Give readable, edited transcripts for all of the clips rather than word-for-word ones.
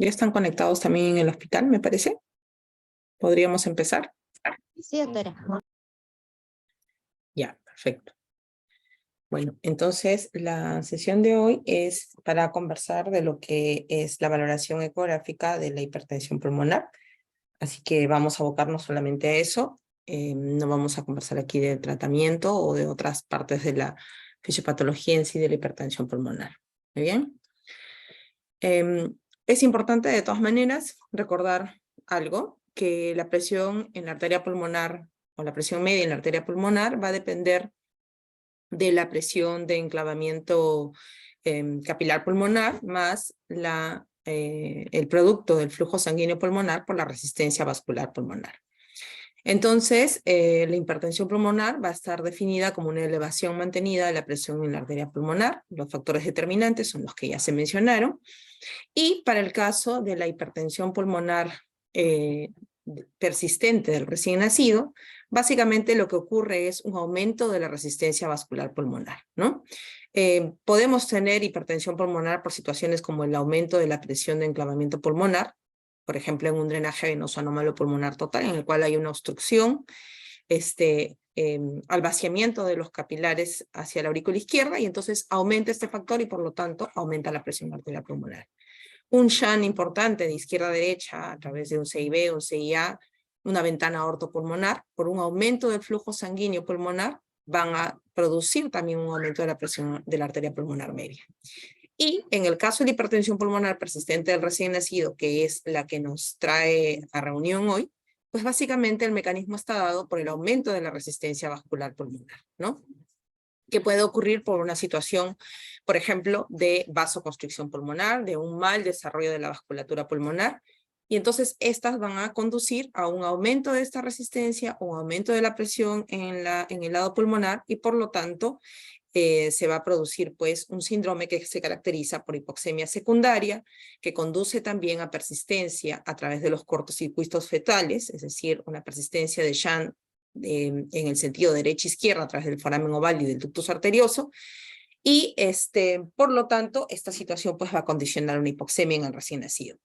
¿Ya están conectados también en el hospital, me parece? ¿Podríamos empezar? Sí, doctora. Ya, perfecto. Bueno, entonces la sesión de hoy es para conversar de lo que es la valoración ecográfica de la hipertensión pulmonar. Así que vamos a abocarnos solamente a eso. No vamos a conversar aquí del tratamiento o de otras partes de la fisiopatología en sí de la hipertensión pulmonar. ¿Muy bien? Es importante de todas maneras recordar algo, que la presión en la arteria pulmonar o la presión media en la arteria pulmonar va a depender de la presión de enclavamiento capilar pulmonar más el producto del flujo sanguíneo pulmonar por la resistencia vascular pulmonar. Entonces, la hipertensión pulmonar va a estar definida como una elevación mantenida de la presión en la arteria pulmonar. Los factores determinantes son los que ya se mencionaron. Y para el caso de la hipertensión pulmonar persistente del recién nacido, básicamente lo que ocurre es un aumento de la resistencia vascular pulmonar, ¿no? Podemos tener hipertensión pulmonar por situaciones como el aumento de la presión de enclavamiento pulmonar, por ejemplo, en un drenaje venoso anómalo pulmonar total, en el cual hay una obstrucción, al vaciamiento de los capilares hacia la aurícula izquierda, y entonces aumenta este factor y por lo tanto aumenta la presión arterial pulmonar. Un shunt importante de izquierda a derecha a través de un CIB, un CIA, una ventana ortopulmonar, por un aumento del flujo sanguíneo pulmonar, van a producir también un aumento de la presión de la arteria pulmonar media. Y en el caso de la hipertensión pulmonar persistente del recién nacido, que es la que nos trae a reunión hoy, pues básicamente el mecanismo está dado por el aumento de la resistencia vascular pulmonar, ¿no? Que puede ocurrir por una situación, por ejemplo, de vasoconstricción pulmonar, de un mal desarrollo de la vasculatura pulmonar, y entonces estas van a conducir a un aumento de esta resistencia, un aumento de la presión en el lado pulmonar, y por lo tanto se va a producir pues un síndrome que se caracteriza por hipoxemia secundaria, que conduce también a persistencia a través de los cortocircuitos fetales, es decir, una persistencia de shunt en el sentido derecha-izquierda a través del foramen oval y del ductus arterioso, y por lo tanto esta situación pues va a condicionar una hipoxemia en el recién nacido.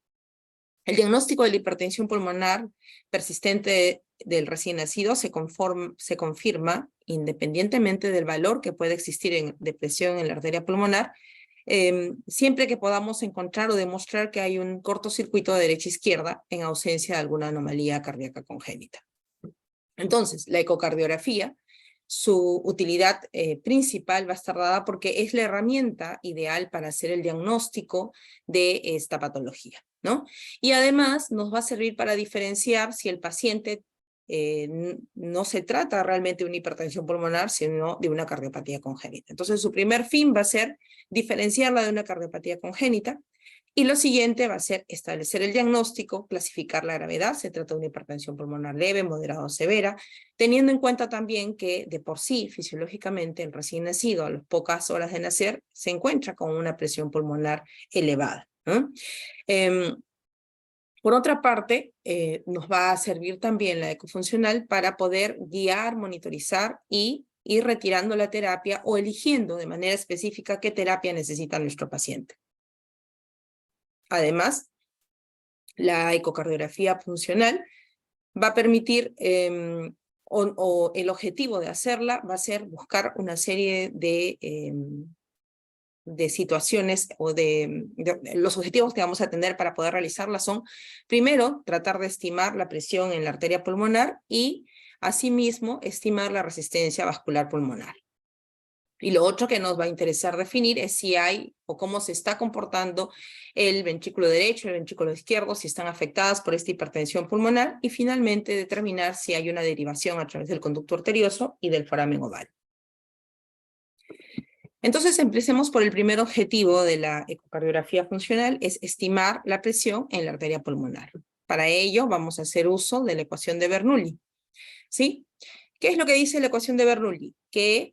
El diagnóstico de la hipertensión pulmonar persistente del recién nacido se confirma independientemente del valor que puede existir de presión en la arteria pulmonar, siempre que podamos encontrar o demostrar que hay un cortocircuito de derecha-izquierda en ausencia de alguna anomalía cardíaca congénita. Entonces, la ecocardiografía, su utilidad principal va a estar dada porque es la herramienta ideal para hacer el diagnóstico de esta patología, ¿no? Y además nos va a servir para diferenciar si el paciente no se trata realmente de una hipertensión pulmonar, sino de una cardiopatía congénita. Entonces, su primer fin va a ser diferenciarla de una cardiopatía congénita. Y lo siguiente va a ser establecer el diagnóstico, clasificar la gravedad, se trata de una hipertensión pulmonar leve, moderada o severa, teniendo en cuenta también que de por sí, fisiológicamente, el recién nacido a las pocas horas de nacer se encuentra con una presión pulmonar elevada, ¿no? Por otra parte, nos va a servir también la ecofuncional para poder guiar, monitorizar y ir retirando la terapia o eligiendo de manera específica qué terapia necesita nuestro paciente. Además, la ecocardiografía funcional va a permitir, o el objetivo de hacerla va a ser buscar una serie de situaciones o los objetivos que vamos a tener para poder realizarla son, primero, tratar de estimar la presión en la arteria pulmonar y, asimismo, estimar la resistencia vascular pulmonar. Y lo otro que nos va a interesar definir es si hay o cómo se está comportando el ventrículo derecho y el ventrículo izquierdo, si están afectadas por esta hipertensión pulmonar, y finalmente determinar si hay una derivación a través del conducto arterioso y del foramen oval. Entonces empecemos por el primer objetivo de la ecocardiografía funcional, es estimar la presión en la arteria pulmonar. Para ello vamos a hacer uso de la ecuación de Bernoulli, ¿sí? ¿Qué es lo que dice la ecuación de Bernoulli? Que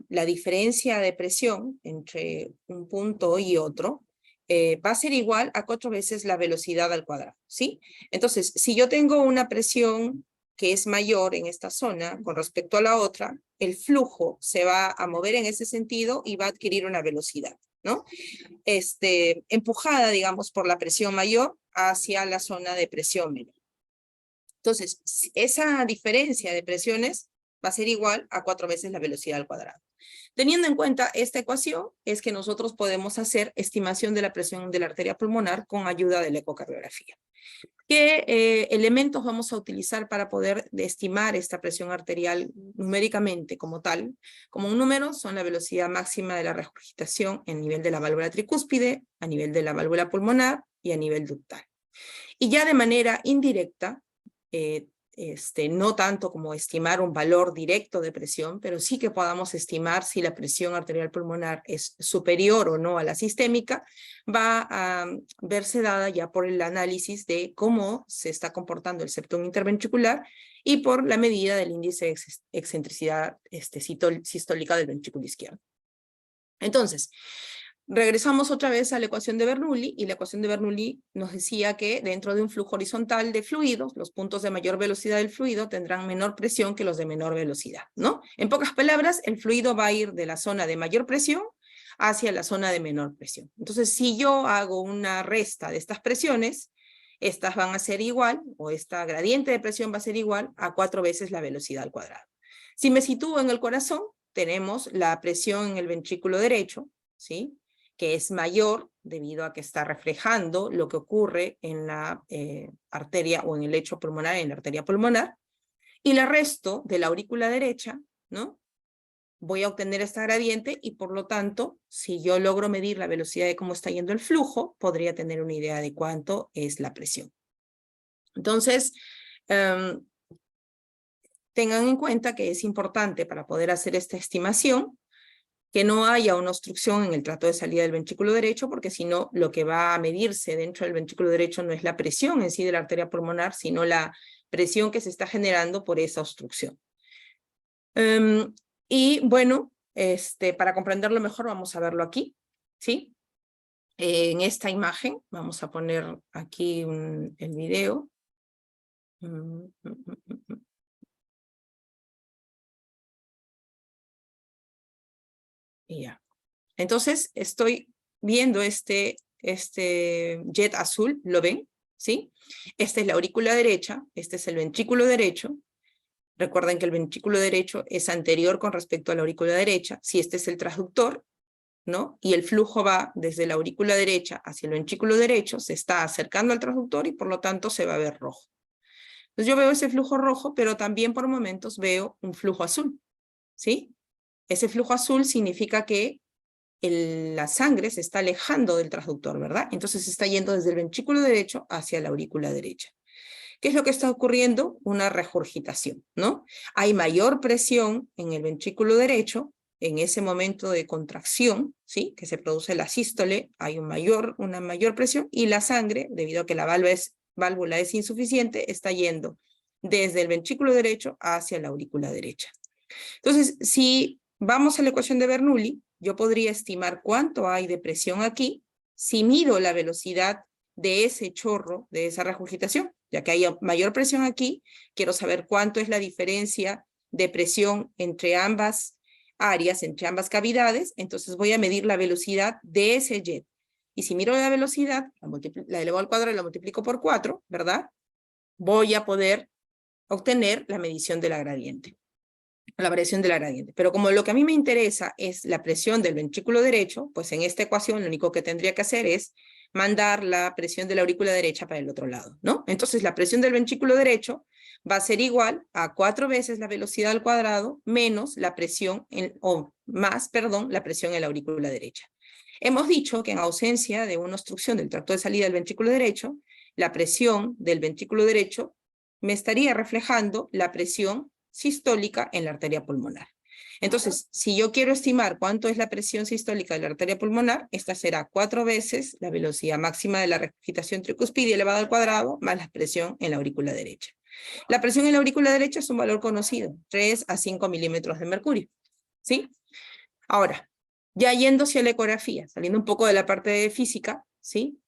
la diferencia de presión entre un punto y otro va a ser igual a 4 veces la velocidad al cuadrado, ¿sí? Entonces, si yo tengo una presión que es mayor en esta zona con respecto a la otra, el flujo se va a mover en ese sentido y va a adquirir una velocidad. ¿no? Empujada, digamos, por la presión mayor hacia la zona de presión menor. Entonces, esa diferencia de presiones va a ser igual a 4 veces la velocidad al cuadrado. Teniendo en cuenta esta ecuación, es que nosotros podemos hacer estimación de la presión de la arteria pulmonar con ayuda de la ecocardiografía. ¿Qué elementos vamos a utilizar para poder estimar esta presión arterial numéricamente como tal? Como un número son la velocidad máxima de la regurgitación en nivel de la válvula tricúspide, a nivel de la válvula pulmonar y a nivel ductal. Y ya de manera indirecta, no tanto como estimar un valor directo de presión, pero sí que podamos estimar si la presión arterial pulmonar es superior o no a la sistémica, va a verse dada ya por el análisis de cómo se está comportando el septum interventricular y por la medida del índice de excentricidad sistólica del ventrículo izquierdo. Entonces, regresamos otra vez a la ecuación de Bernoulli, y la ecuación de Bernoulli nos decía que dentro de un flujo horizontal de fluidos, los puntos de mayor velocidad del fluido tendrán menor presión que los de menor velocidad, ¿no? En pocas palabras, el fluido va a ir de la zona de mayor presión hacia la zona de menor presión. Entonces, si yo hago una resta de estas presiones, estas van a ser igual, o esta gradiente de presión va a ser igual a 4 veces la velocidad al cuadrado. Si me sitúo en el corazón, tenemos la presión en el ventrículo derecho, ¿sí?, que es mayor debido a que está reflejando lo que ocurre en la arteria o en el lecho pulmonar, en la arteria pulmonar, y la resto de la aurícula derecha, ¿no? Voy a obtener esta gradiente y por lo tanto, si yo logro medir la velocidad de cómo está yendo el flujo, podría tener una idea de cuánto es la presión. Entonces, tengan en cuenta que es importante para poder hacer esta estimación que no haya una obstrucción en el tracto de salida del ventrículo derecho, porque si no, lo que va a medirse dentro del ventrículo derecho no es la presión en sí de la arteria pulmonar, sino la presión que se está generando por esa obstrucción. Y bueno, para comprenderlo mejor vamos a verlo aquí, ¿sí? En esta imagen, vamos a poner aquí el video. Y ya. Entonces, estoy viendo este jet azul, ¿lo ven? ¿Sí? Esta es la aurícula derecha, este es el ventrículo derecho. Recuerden que el ventrículo derecho es anterior con respecto a la aurícula derecha. Si este es el transductor, ¿no? Y el flujo va desde la aurícula derecha hacia el ventrículo derecho, se está acercando al transductor y por lo tanto se va a ver rojo. Entonces yo veo ese flujo rojo, pero también por momentos veo un flujo azul, ¿sí? Ese flujo azul significa que la sangre se está alejando del transductor, ¿verdad? Entonces se está yendo desde el ventrículo derecho hacia la aurícula derecha. ¿Qué es lo que está ocurriendo? Una regurgitación, ¿no? Hay mayor presión en el ventrículo derecho, en ese momento de contracción, ¿sí?, que se produce la sístole, hay una mayor presión, y la sangre, debido a que la válvula es insuficiente, está yendo desde el ventrículo derecho hacia la aurícula derecha. Entonces, si vamos a la ecuación de Bernoulli, yo podría estimar cuánto hay de presión aquí si mido la velocidad de ese chorro, de esa regurgitación. Ya que hay mayor presión aquí, quiero saber cuánto es la diferencia de presión entre ambas áreas, entre ambas cavidades, entonces voy a medir la velocidad de ese jet. Y si miro la velocidad, la elevo al cuadrado y la multiplico por 4, ¿verdad? Voy a poder obtener la medición de la gradiente. La variación de la gradiente. Pero como lo que a mí me interesa es la presión del ventrículo derecho, pues en esta ecuación lo único que tendría que hacer es mandar la presión de la aurícula derecha para el otro lado, ¿no? Entonces la presión del ventrículo derecho va a ser igual a 4 veces la velocidad al cuadrado menos la presión, la presión en la aurícula derecha. Hemos dicho que en ausencia de una obstrucción del tracto de salida del ventrículo derecho, la presión del ventrículo derecho me estaría reflejando la presión sistólica en la arteria pulmonar. Entonces, si yo quiero estimar cuánto es la presión sistólica de la arteria pulmonar, esta será 4 veces la velocidad máxima de la regurgitación tricuspidia elevada al cuadrado más la presión en la aurícula derecha. La presión en la aurícula derecha es un valor conocido, 3 a 5 milímetros de mercurio, ¿sí? Ahora, ya yendo hacia la ecografía, saliendo un poco de la parte de física, ¿sí?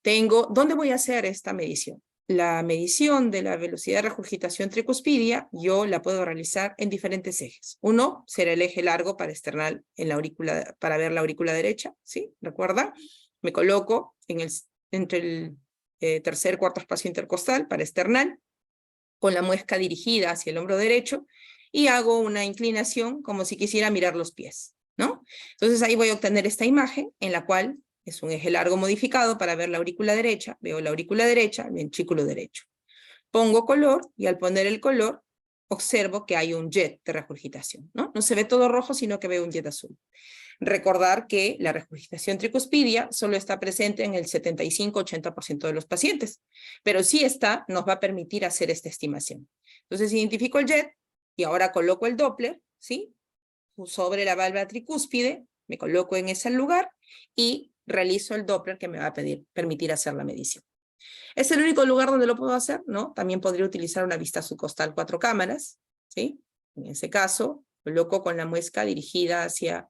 ¿Dónde voy a hacer esta medición? la medición de la velocidad de regurgitación tricuspidia, yo la puedo realizar en diferentes ejes. Uno será el eje largo para external en la aurícula, para ver la aurícula derecha, ¿sí? ¿Recuerda? Me coloco entre el tercer cuarto espacio intercostal para external, con la muesca dirigida hacia el hombro derecho, y hago una inclinación como si quisiera mirar los pies, ¿no? Entonces ahí voy a obtener esta imagen en la cual es un eje largo modificado para ver la aurícula derecha, veo la aurícula derecha, el ventrículo derecho. Pongo color y al poner el color observo que hay un jet de regurgitación, ¿no? No se ve todo rojo, sino que veo un jet azul. Recordar que la regurgitación tricuspidia solo está presente en el 75-80% de los pacientes, pero sí está, nos va a permitir hacer esta estimación. Entonces identifico el jet y ahora coloco el Doppler, ¿sí? Sobre la válvula tricúspide, me coloco en ese lugar y realizo el Doppler que me va a permitir hacer la medición. ¿Es el único lugar donde lo puedo hacer? No, también podría utilizar una vista subcostal 4 cámaras, ¿sí? En ese caso, coloco con la muesca dirigida hacia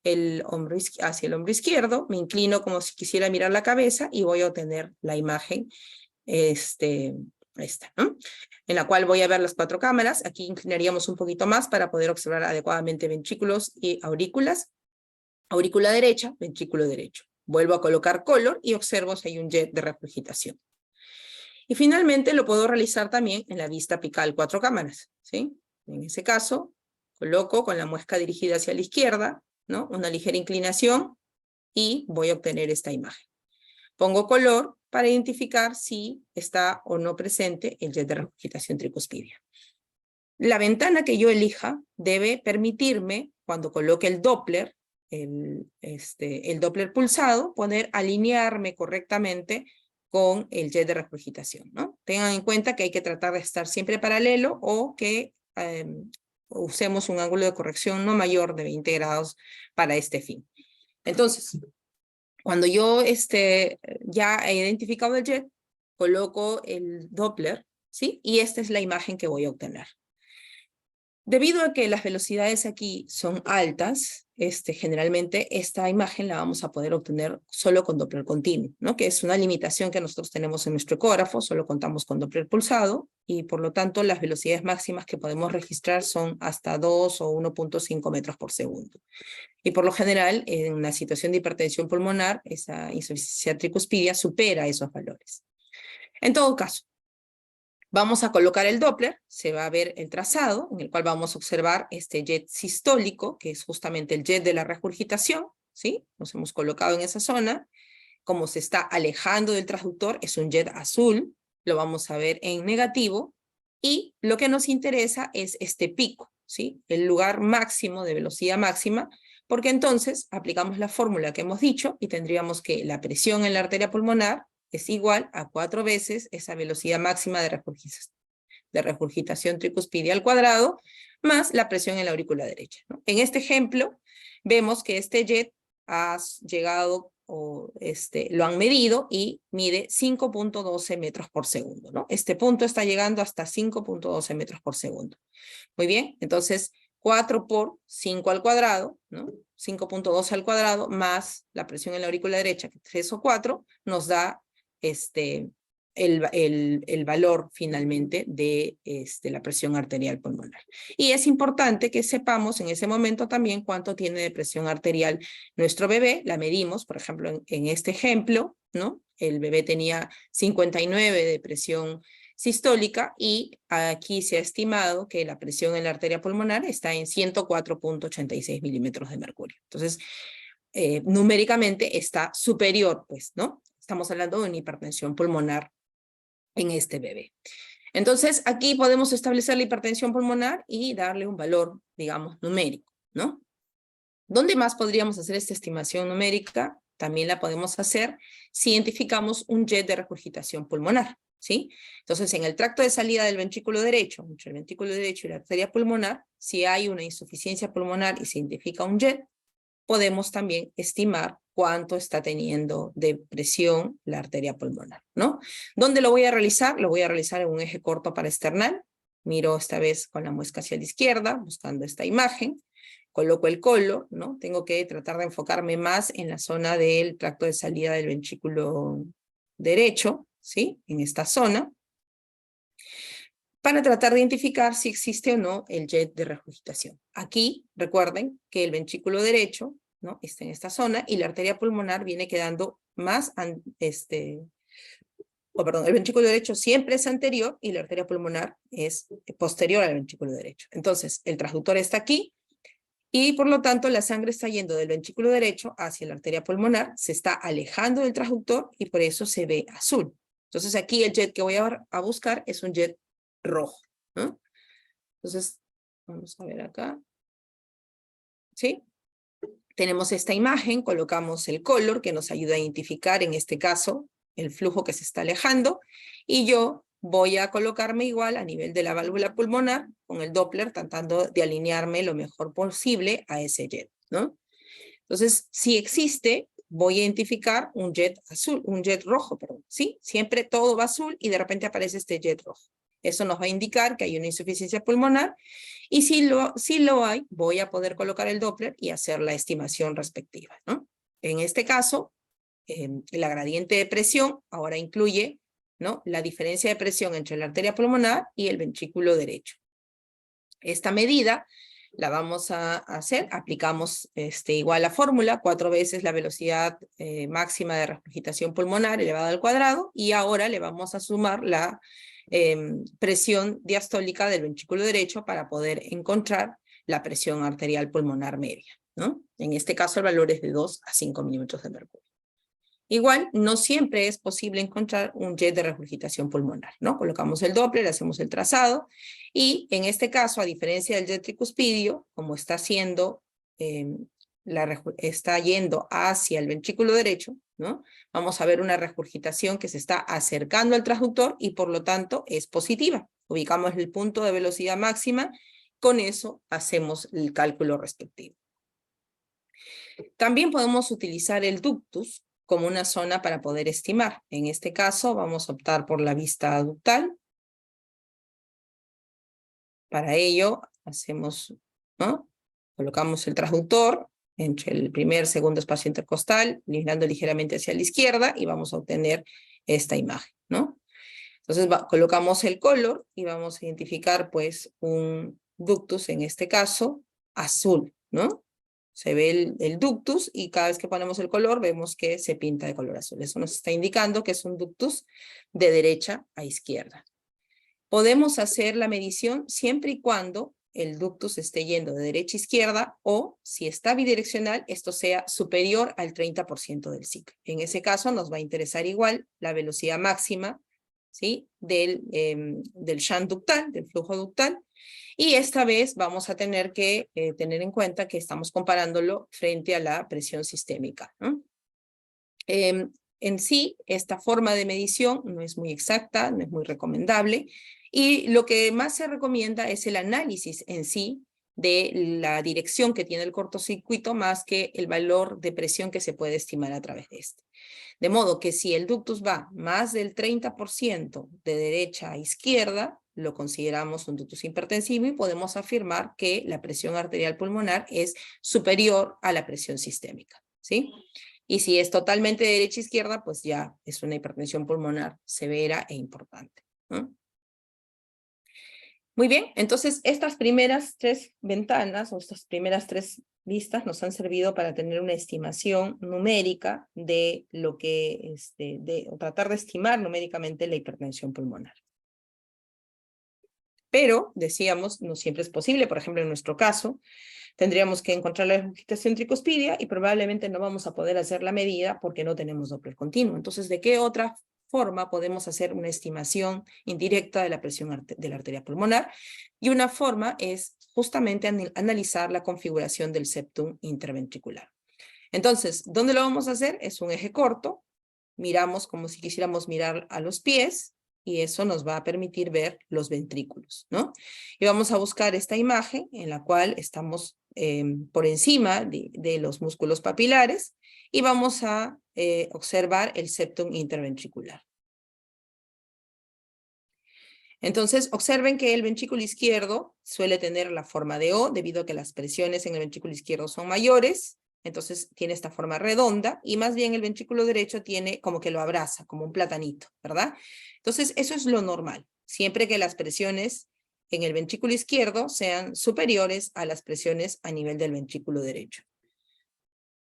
el hombro izquierdo, me inclino como si quisiera mirar la cabeza y voy a obtener la imagen esta, ¿no? En la cual voy a ver las 4 cámaras. Aquí inclinaríamos un poquito más para poder observar adecuadamente ventrículos y aurículas. Aurícula derecha, ventrículo derecho. Vuelvo a colocar color y observo si hay un jet de regurgitación. Y finalmente lo puedo realizar también en la vista apical 4 cámaras, ¿sí? En ese caso, coloco con la muesca dirigida hacia la izquierda, ¿no? Una ligera inclinación y voy a obtener esta imagen. Pongo color para identificar si está o no presente el jet de regurgitación tricuspidia. La ventana que yo elija debe permitirme, cuando coloque el Doppler, el Doppler pulsado, alinearme correctamente con el jet de regurgitación, ¿no? Tengan en cuenta que hay que tratar de estar siempre paralelo o que usemos un ángulo de corrección no mayor de 20 grados para este fin. Entonces, cuando yo ya he identificado el jet, coloco el Doppler, ¿sí? Y esta es la imagen que voy a obtener. Debido a que las velocidades aquí son altas, generalmente esta imagen la vamos a poder obtener solo con Doppler continuo, ¿no? Que es una limitación que nosotros tenemos en nuestro ecógrafo, solo contamos con Doppler pulsado, y por lo tanto las velocidades máximas que podemos registrar son hasta 2 o 1.5 metros por segundo. Y por lo general, en una situación de hipertensión pulmonar, esa insuficiencia tricuspidia supera esos valores. En todo caso, vamos a colocar el Doppler, se va a ver el trazado, en el cual vamos a observar este jet sistólico, que es justamente el jet de la regurgitación, ¿sí? Nos hemos colocado en esa zona. Como se está alejando del transductor, es un jet azul, lo vamos a ver en negativo, y lo que nos interesa es este pico, ¿sí? El lugar máximo de velocidad máxima, porque entonces aplicamos la fórmula que hemos dicho y tendríamos que la presión en la arteria pulmonar es igual a 4 veces esa velocidad máxima de regurgitación tricuspidia al cuadrado, más la presión en la aurícula derecha, ¿no? En este ejemplo, vemos que este jet ha llegado, lo han medido y mide 5.12 metros por segundo, ¿no? Este punto está llegando hasta 5.12 metros por segundo. Muy bien, entonces 4 por 5 al cuadrado, ¿no? 5.12 al cuadrado más la presión en la aurícula derecha, que 3 o 4, nos da el valor finalmente de la presión arterial pulmonar. Y es importante que sepamos en ese momento también cuánto tiene de presión arterial nuestro bebé. La medimos, por ejemplo, en este ejemplo, ¿no? El bebé tenía 59 de presión sistólica y aquí se ha estimado que la presión en la arteria pulmonar está en 104.86 milímetros de mercurio. Entonces, numéricamente está superior, pues, ¿no? Estamos hablando de una hipertensión pulmonar en este bebé. Entonces, aquí podemos establecer la hipertensión pulmonar y darle un valor, digamos, numérico, ¿no? ¿Dónde más podríamos hacer esta estimación numérica? También la podemos hacer si identificamos un jet de regurgitación pulmonar, ¿sí? Entonces, en el tracto de salida del ventrículo derecho, entre el ventrículo derecho y la arteria pulmonar, si hay una insuficiencia pulmonar y se identifica un jet, podemos también estimar cuánto está teniendo de presión la arteria pulmonar, ¿no? ¿Dónde lo voy a realizar? Lo voy a realizar en un eje corto para external. Miro esta vez con la muesca hacia la izquierda, buscando esta imagen. Coloco el color, ¿no? Tengo que tratar de enfocarme más en la zona del tracto de salida del ventrículo derecho, ¿sí? En esta zona, para tratar de identificar si existe o no el jet de regurgitación. Aquí, recuerden que el ventrículo derecho, ¿no?, está en esta zona y la arteria pulmonar viene quedando más, el ventrículo derecho siempre es anterior y la arteria pulmonar es posterior al ventrículo derecho. Entonces, el transductor está aquí y por lo tanto la sangre está yendo del ventrículo derecho hacia la arteria pulmonar, se está alejando del transductor y por eso se ve azul. Entonces aquí el jet que voy a buscar es un jet rojo, ¿no? Entonces, vamos a ver acá. ¿Sí? Tenemos esta imagen, colocamos el color que nos ayuda a identificar, en este caso, el flujo que se está alejando, y yo voy a colocarme igual a nivel de la válvula pulmonar, con el Doppler, tratando de alinearme lo mejor posible a ese jet, ¿no? Entonces, si existe, voy a identificar un jet azul, un jet rojo, perdón, ¿sí? Siempre todo va azul y de repente aparece este jet rojo. Eso nos va a indicar que hay una insuficiencia pulmonar y si lo hay, voy a poder colocar el Doppler y hacer la estimación respectiva, ¿no? En este caso, la gradiente de presión ahora incluye, ¿no?, la diferencia de presión entre la arteria pulmonar y el ventrículo derecho. Esta medida la vamos a hacer, aplicamos igual la fórmula, 4 veces la velocidad máxima de regurgitación pulmonar elevada al cuadrado, y ahora le vamos a sumar la presión diastólica del ventrículo derecho para poder encontrar la presión arterial pulmonar media, ¿no? En este caso el valor es de 2 a 5 milímetros de mercurio. Igual, no siempre es posible encontrar un jet de regurgitación pulmonar, ¿no? Colocamos el Doppler, hacemos el trazado, y en este caso, a diferencia del jet tricuspidio, como está haciendo, está yendo hacia el ventrículo derecho, ¿no?, vamos a ver una regurgitación que se está acercando al transductor y por lo tanto es positiva. Ubicamos el punto de velocidad máxima, con eso hacemos el cálculo respectivo. También podemos utilizar el ductus como una zona para poder estimar. En este caso vamos a optar por la vista ductal. Para ello hacemos, ¿no?, colocamos el transductor entre el primer y segundo espacio intercostal, inclinando ligeramente hacia la izquierda y vamos a obtener esta imagen, ¿no? Entonces colocamos el color y vamos a identificar pues un ductus, en este caso azul, ¿no? Se ve el ductus y cada vez que ponemos el color vemos que se pinta de color azul. Eso nos está indicando que es un ductus de derecha a izquierda. Podemos hacer la medición siempre y cuando el ductus esté yendo de derecha a izquierda o, si está bidireccional, esto sea superior al 30% del ciclo. En ese caso nos va a interesar igual la velocidad máxima, ¿sí?, del shunt ductal, del flujo ductal. Y esta vez vamos a tener que tener en cuenta que estamos comparándolo frente a la presión sistémica, ¿no? En sí, esta forma de medición no es muy exacta, no es muy recomendable, y lo que más se recomienda es el análisis en sí de la dirección que tiene el cortocircuito más que el valor de presión que se puede estimar a través de este. De modo que si el ductus va más del 30% de derecha a izquierda, lo consideramos un ductus hipertensivo y podemos afirmar que la presión arterial pulmonar es superior a la presión sistémica, ¿sí? Y si es totalmente de derecha a izquierda, pues ya es una hipertensión pulmonar severa e importante, ¿no? Muy bien, entonces estas primeras 3 ventanas o estas primeras 3 vistas nos han servido para tener una estimación numérica de lo que, o tratar de estimar numéricamente la hipertensión pulmonar. Pero, decíamos, no siempre es posible. Por ejemplo, en nuestro caso, tendríamos que encontrar la regurgitación tricuspidia y probablemente no vamos a poder hacer la medida porque no tenemos Doppler continuo. Entonces, ¿de qué otra forma podemos hacer una estimación indirecta de la presión de la arteria pulmonar? Y una forma es justamente analizar la configuración del septum interventricular. Entonces, ¿dónde lo vamos a hacer? Es un eje corto. Miramos como si quisiéramos mirar a los pies, y eso nos va a permitir ver los ventrículos, ¿no? Y vamos a buscar esta imagen en la cual estamos por encima de los músculos papilares y vamos a observar el septum interventricular. Entonces, observen que el ventrículo izquierdo suele tener la forma de O debido a que las presiones en el ventrículo izquierdo son mayores, entonces tiene esta forma redonda, y más bien el ventrículo derecho tiene como que lo abraza, como un platanito, ¿verdad? Entonces eso es lo normal, siempre que las presiones en el ventrículo izquierdo sean superiores a las presiones a nivel del ventrículo derecho.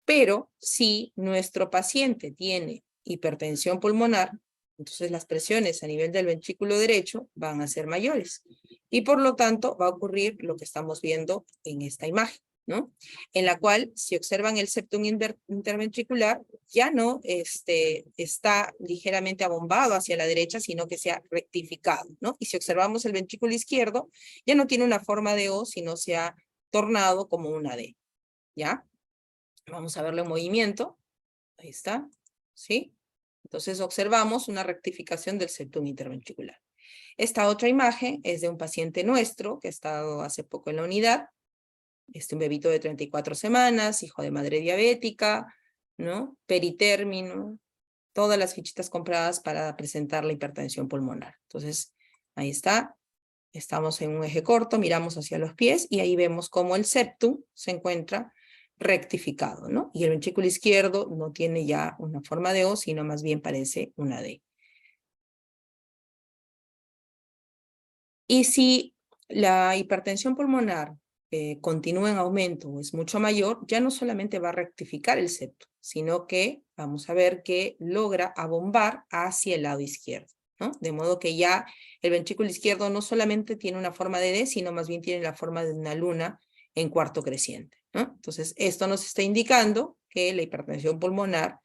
Pero si nuestro paciente tiene hipertensión pulmonar, entonces las presiones a nivel del ventrículo derecho van a ser mayores. Y por lo tanto va a ocurrir lo que estamos viendo en esta imagen, ¿no? En la cual, si observan el septum interventricular, ya no está ligeramente abombado hacia la derecha, sino que se ha rectificado, ¿no? Y si observamos el ventrículo izquierdo, ya no tiene una forma de O, sino se ha tornado como una D, ¿ya? Vamos a verlo en movimiento. Ahí está, ¿sí? Entonces observamos una rectificación del septum interventricular. Esta otra imagen es de un paciente nuestro que ha estado hace poco en la unidad. Un bebito de 34 semanas, hijo de madre diabética, ¿no? Peritérmino, todas las fichitas compradas para presentar la hipertensión pulmonar. Entonces, ahí está. Estamos en un eje corto, miramos hacia los pies y ahí vemos cómo el septum se encuentra rectificado, ¿no? Y el ventrículo izquierdo no tiene ya una forma de O, sino más bien parece una D. Y si la hipertensión pulmonar continúa en aumento o es mucho mayor, ya no solamente va a rectificar el septum, sino que vamos a ver que logra abombar hacia el lado izquierdo, ¿no? De modo que ya el ventrículo izquierdo no solamente tiene una forma de D, sino más bien tiene la forma de una luna en cuarto creciente, ¿no? Entonces, esto nos está indicando que la hipertensión pulmonar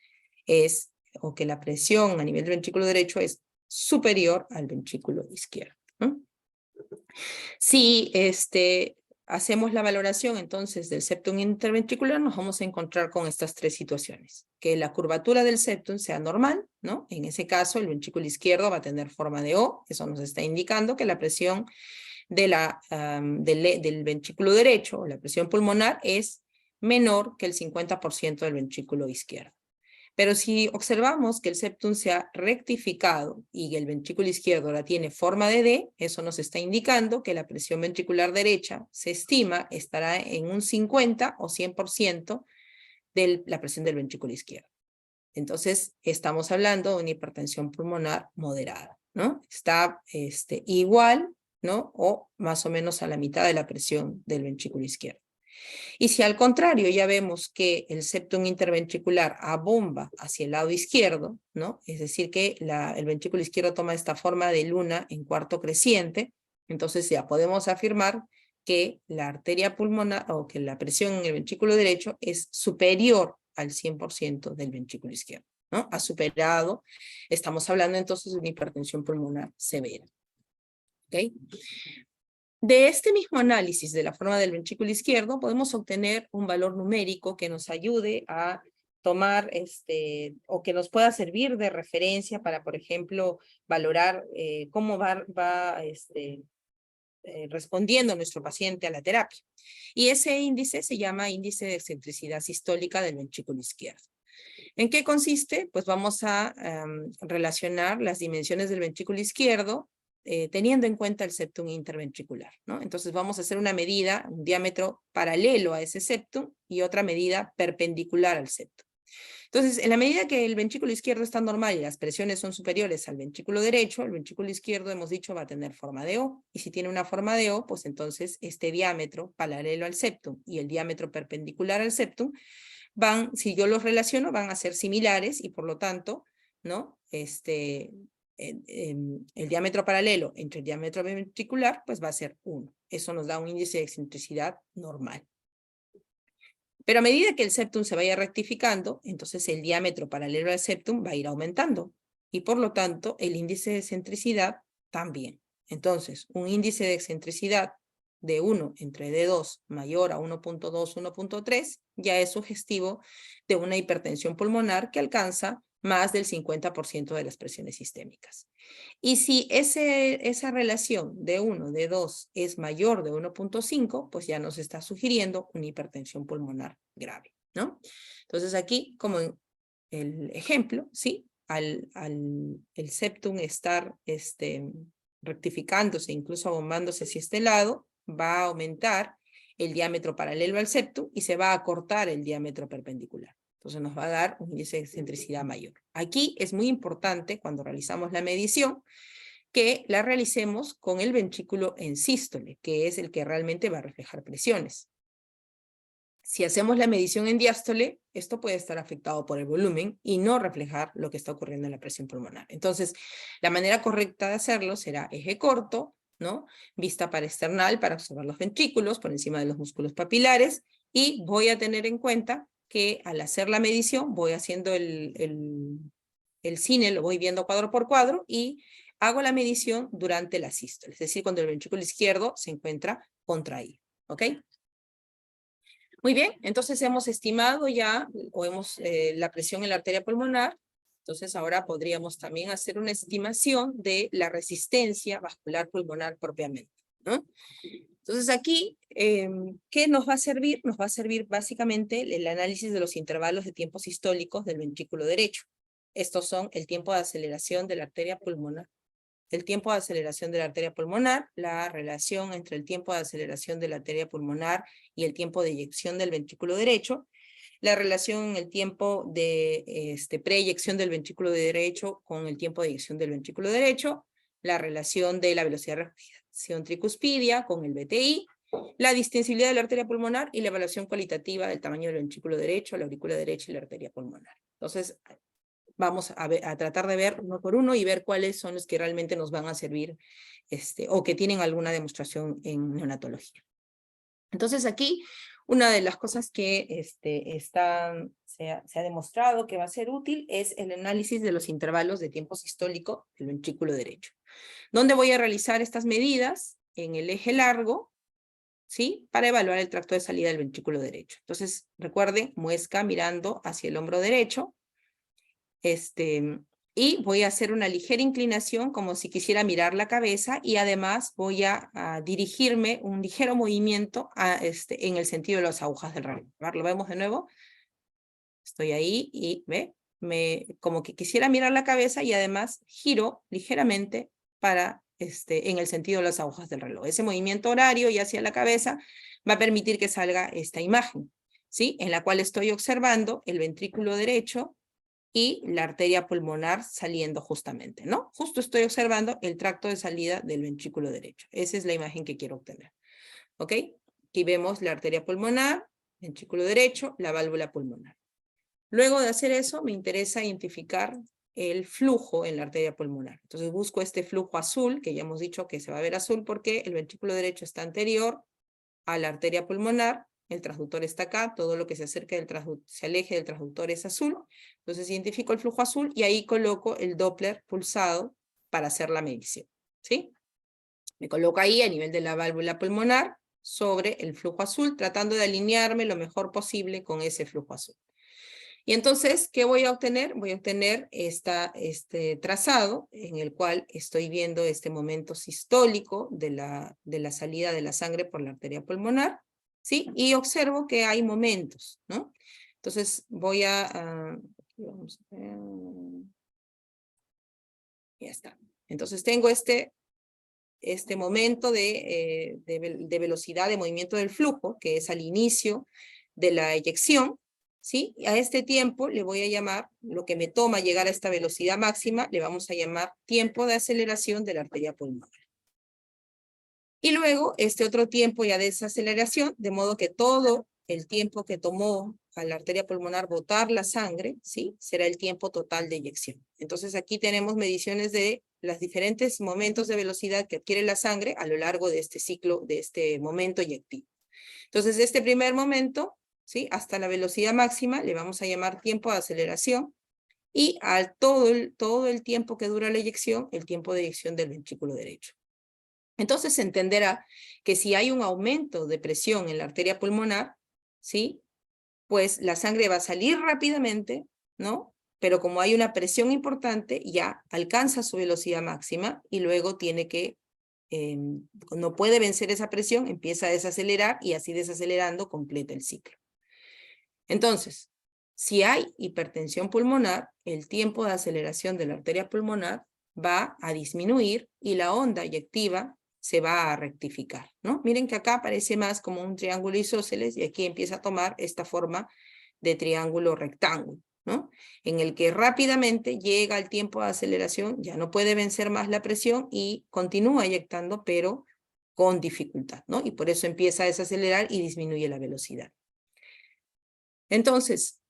es, o que la presión a nivel del ventrículo derecho es superior al ventrículo izquierdo, ¿no? Si hacemos la valoración entonces del septum interventricular, nos vamos a encontrar con estas tres situaciones. Que la curvatura del septum sea normal, ¿no? En ese caso, el ventrículo izquierdo va a tener forma de O. Eso nos está indicando que la presión del ventrículo derecho, o la presión pulmonar, es menor que el 50% del ventrículo izquierdo. Pero si observamos que el septum se ha rectificado y el ventrículo izquierdo ahora tiene forma de D, eso nos está indicando que la presión ventricular derecha se estima estará en un 50 o 100% de la presión del ventrículo izquierdo. Entonces, estamos hablando de una hipertensión pulmonar moderada, ¿no? Está igual, ¿no? O más o menos a la mitad de la presión del ventrículo izquierdo. Y si al contrario ya vemos que el septum interventricular abomba hacia el lado izquierdo, ¿no? Es decir, que el ventrículo izquierdo toma esta forma de luna en cuarto creciente, entonces ya podemos afirmar que la arteria pulmonar o que la presión en el ventrículo derecho es superior al 100% del ventrículo izquierdo, ¿no? Ha superado, estamos hablando entonces de una hipertensión pulmonar severa. ¿Ok? De este mismo análisis de la forma del ventrículo izquierdo podemos obtener un valor numérico que nos ayude a tomar o que nos pueda servir de referencia para, por ejemplo, valorar cómo va respondiendo nuestro paciente a la terapia. Y ese índice se llama índice de excentricidad sistólica del ventrículo izquierdo. ¿En qué consiste? Pues vamos a relacionar las dimensiones del ventrículo izquierdo teniendo en cuenta el septum interventricular, ¿no? Entonces vamos a hacer una medida, un diámetro paralelo a ese septum y otra medida perpendicular al septum. Entonces, en la medida que el ventrículo izquierdo está normal y las presiones son superiores al ventrículo derecho, el ventrículo izquierdo, hemos dicho, va a tener forma de O. Y si tiene una forma de O, pues entonces este diámetro paralelo al septum y el diámetro perpendicular al septum si yo los relaciono, van a ser similares y por lo tanto, ¿no? El diámetro paralelo entre el diámetro ventricular, pues va a ser 1. Eso nos da un índice de excentricidad normal. Pero a medida que el septum se vaya rectificando, entonces el diámetro paralelo al septum va a ir aumentando. Y por lo tanto, el índice de excentricidad también. Entonces, un índice de excentricidad de 1 entre D2 mayor a 1.2, 1.3, ya es sugestivo de una hipertensión pulmonar que alcanza más del 50% de las presiones sistémicas. Y si esa relación de 1, de 2 es mayor de 1.5, pues ya nos está sugiriendo una hipertensión pulmonar grave, ¿no? Entonces aquí, como en el ejemplo, ¿sí? El septum estar rectificándose, incluso abombándose hacia este lado, va a aumentar el diámetro paralelo al septum y se va a acortar el diámetro perpendicular. Entonces nos va a dar un índice de excentricidad mayor. Aquí es muy importante, cuando realizamos la medición, que la realicemos con el ventrículo en sístole, que es el que realmente va a reflejar presiones. Si hacemos la medición en diástole, esto puede estar afectado por el volumen y no reflejar lo que está ocurriendo en la presión pulmonar. Entonces, la manera correcta de hacerlo será eje corto, ¿no? Vista parasternal para observar los ventrículos por encima de los músculos papilares, y voy a tener en cuenta que al hacer la medición voy haciendo el cine, lo voy viendo cuadro por cuadro y hago la medición durante la sístole, es decir, cuando el ventrículo izquierdo se encuentra contraído, ¿ok? Muy bien, entonces hemos estimado ya, o hemos la presión en la arteria pulmonar. Entonces ahora podríamos también hacer una estimación de la resistencia vascular pulmonar propiamente, ¿no? Entonces aquí, ¿qué nos va a servir? Nos va a servir básicamente el análisis de los intervalos de tiempos sistólicos del ventrículo derecho. Estos son el tiempo de aceleración de la arteria pulmonar. El tiempo de aceleración de la arteria pulmonar, la relación entre el tiempo de aceleración de la arteria pulmonar y el tiempo de eyección del ventrículo derecho, la relación en el tiempo de preeyección del ventrículo derecho con el tiempo de eyección del ventrículo derecho, la relación de la velocidad de respiración tricuspidia con el VTI, la distensibilidad de la arteria pulmonar y la evaluación cualitativa del tamaño del ventrículo derecho, la aurícula derecha y la arteria pulmonar. Entonces, vamos a tratar de ver uno por uno y ver cuáles son los que realmente nos van a servir o que tienen alguna demostración en neonatología. Entonces aquí, una de las cosas que se ha demostrado que va a ser útil es el análisis de los intervalos de tiempo sistólico del ventrículo derecho. ¿Dónde voy a realizar estas medidas? En el eje largo, ¿sí? Para evaluar el tracto de salida del ventrículo derecho. Entonces, recuerden, muesca mirando hacia el hombro derecho, y voy a hacer una ligera inclinación como si quisiera mirar la cabeza y además voy a dirigirme un ligero movimiento en el sentido de las agujas del reloj. ¿Lo vemos de nuevo? Estoy ahí y ve, como que quisiera mirar la cabeza y además giro ligeramente para en el sentido de las agujas del reloj. Ese movimiento horario y hacia la cabeza va a permitir que salga esta imagen, ¿sí? En la cual estoy observando el ventrículo derecho y la arteria pulmonar saliendo justamente, ¿no? Justo estoy observando el tracto de salida del ventrículo derecho. Esa es la imagen que quiero obtener, ¿ok? Aquí vemos la arteria pulmonar, ventrículo derecho, la válvula pulmonar. Luego de hacer eso, me interesa identificar el flujo en la arteria pulmonar. Entonces busco este flujo azul, que ya hemos dicho que se va a ver azul porque el ventrículo derecho está anterior a la arteria pulmonar. El transductor está acá, todo lo que se acerque del se aleje del transductor es azul. Entonces identifico el flujo azul y ahí coloco el Doppler pulsado para hacer la medición, ¿sí? Me coloco ahí a nivel de la válvula pulmonar sobre el flujo azul, tratando de alinearme lo mejor posible con ese flujo azul. Y entonces, ¿qué voy a obtener? Voy a obtener este trazado en el cual estoy viendo este momento sistólico de la salida de la sangre por la arteria pulmonar, ¿sí? Y observo que hay momentos, ¿no? Entonces voy vamos a ver, ya está. Entonces tengo este momento de velocidad de movimiento del flujo, que es al inicio de la eyección, ¿sí? A este tiempo le voy a llamar, lo que me toma llegar a esta velocidad máxima, le vamos a llamar tiempo de aceleración de la arteria pulmonar. Y luego este otro tiempo ya de desaceleración, de modo que todo el tiempo que tomó a la arteria pulmonar botar la sangre, ¿sí? Será el tiempo total de eyección. Entonces aquí tenemos mediciones de los diferentes momentos de velocidad que adquiere la sangre a lo largo de este ciclo, de este momento eyectivo. Entonces este primer momento, ¿sí? Hasta la velocidad máxima le vamos a llamar tiempo de aceleración y al todo el tiempo que dura la eyección, el tiempo de eyección del ventrículo derecho. Entonces se entenderá que si hay un aumento de presión en la arteria pulmonar, ¿sí? Pues la sangre va a salir rápidamente, ¿no? Pero como hay una presión importante, ya alcanza su velocidad máxima y luego tiene que, no puede vencer esa presión, empieza a desacelerar y así desacelerando completa el ciclo. Entonces, si hay hipertensión pulmonar, el tiempo de aceleración de la arteria pulmonar va a disminuir y la onda eyectiva se va a rectificar, ¿no? Miren que acá parece más como un triángulo isósceles y aquí empieza a tomar esta forma de triángulo rectángulo, ¿no? En el que rápidamente llega el tiempo de aceleración, ya no puede vencer más la presión y continúa eyectando, pero con dificultad, ¿no? Y por eso empieza a desacelerar y disminuye la velocidad. Entonces,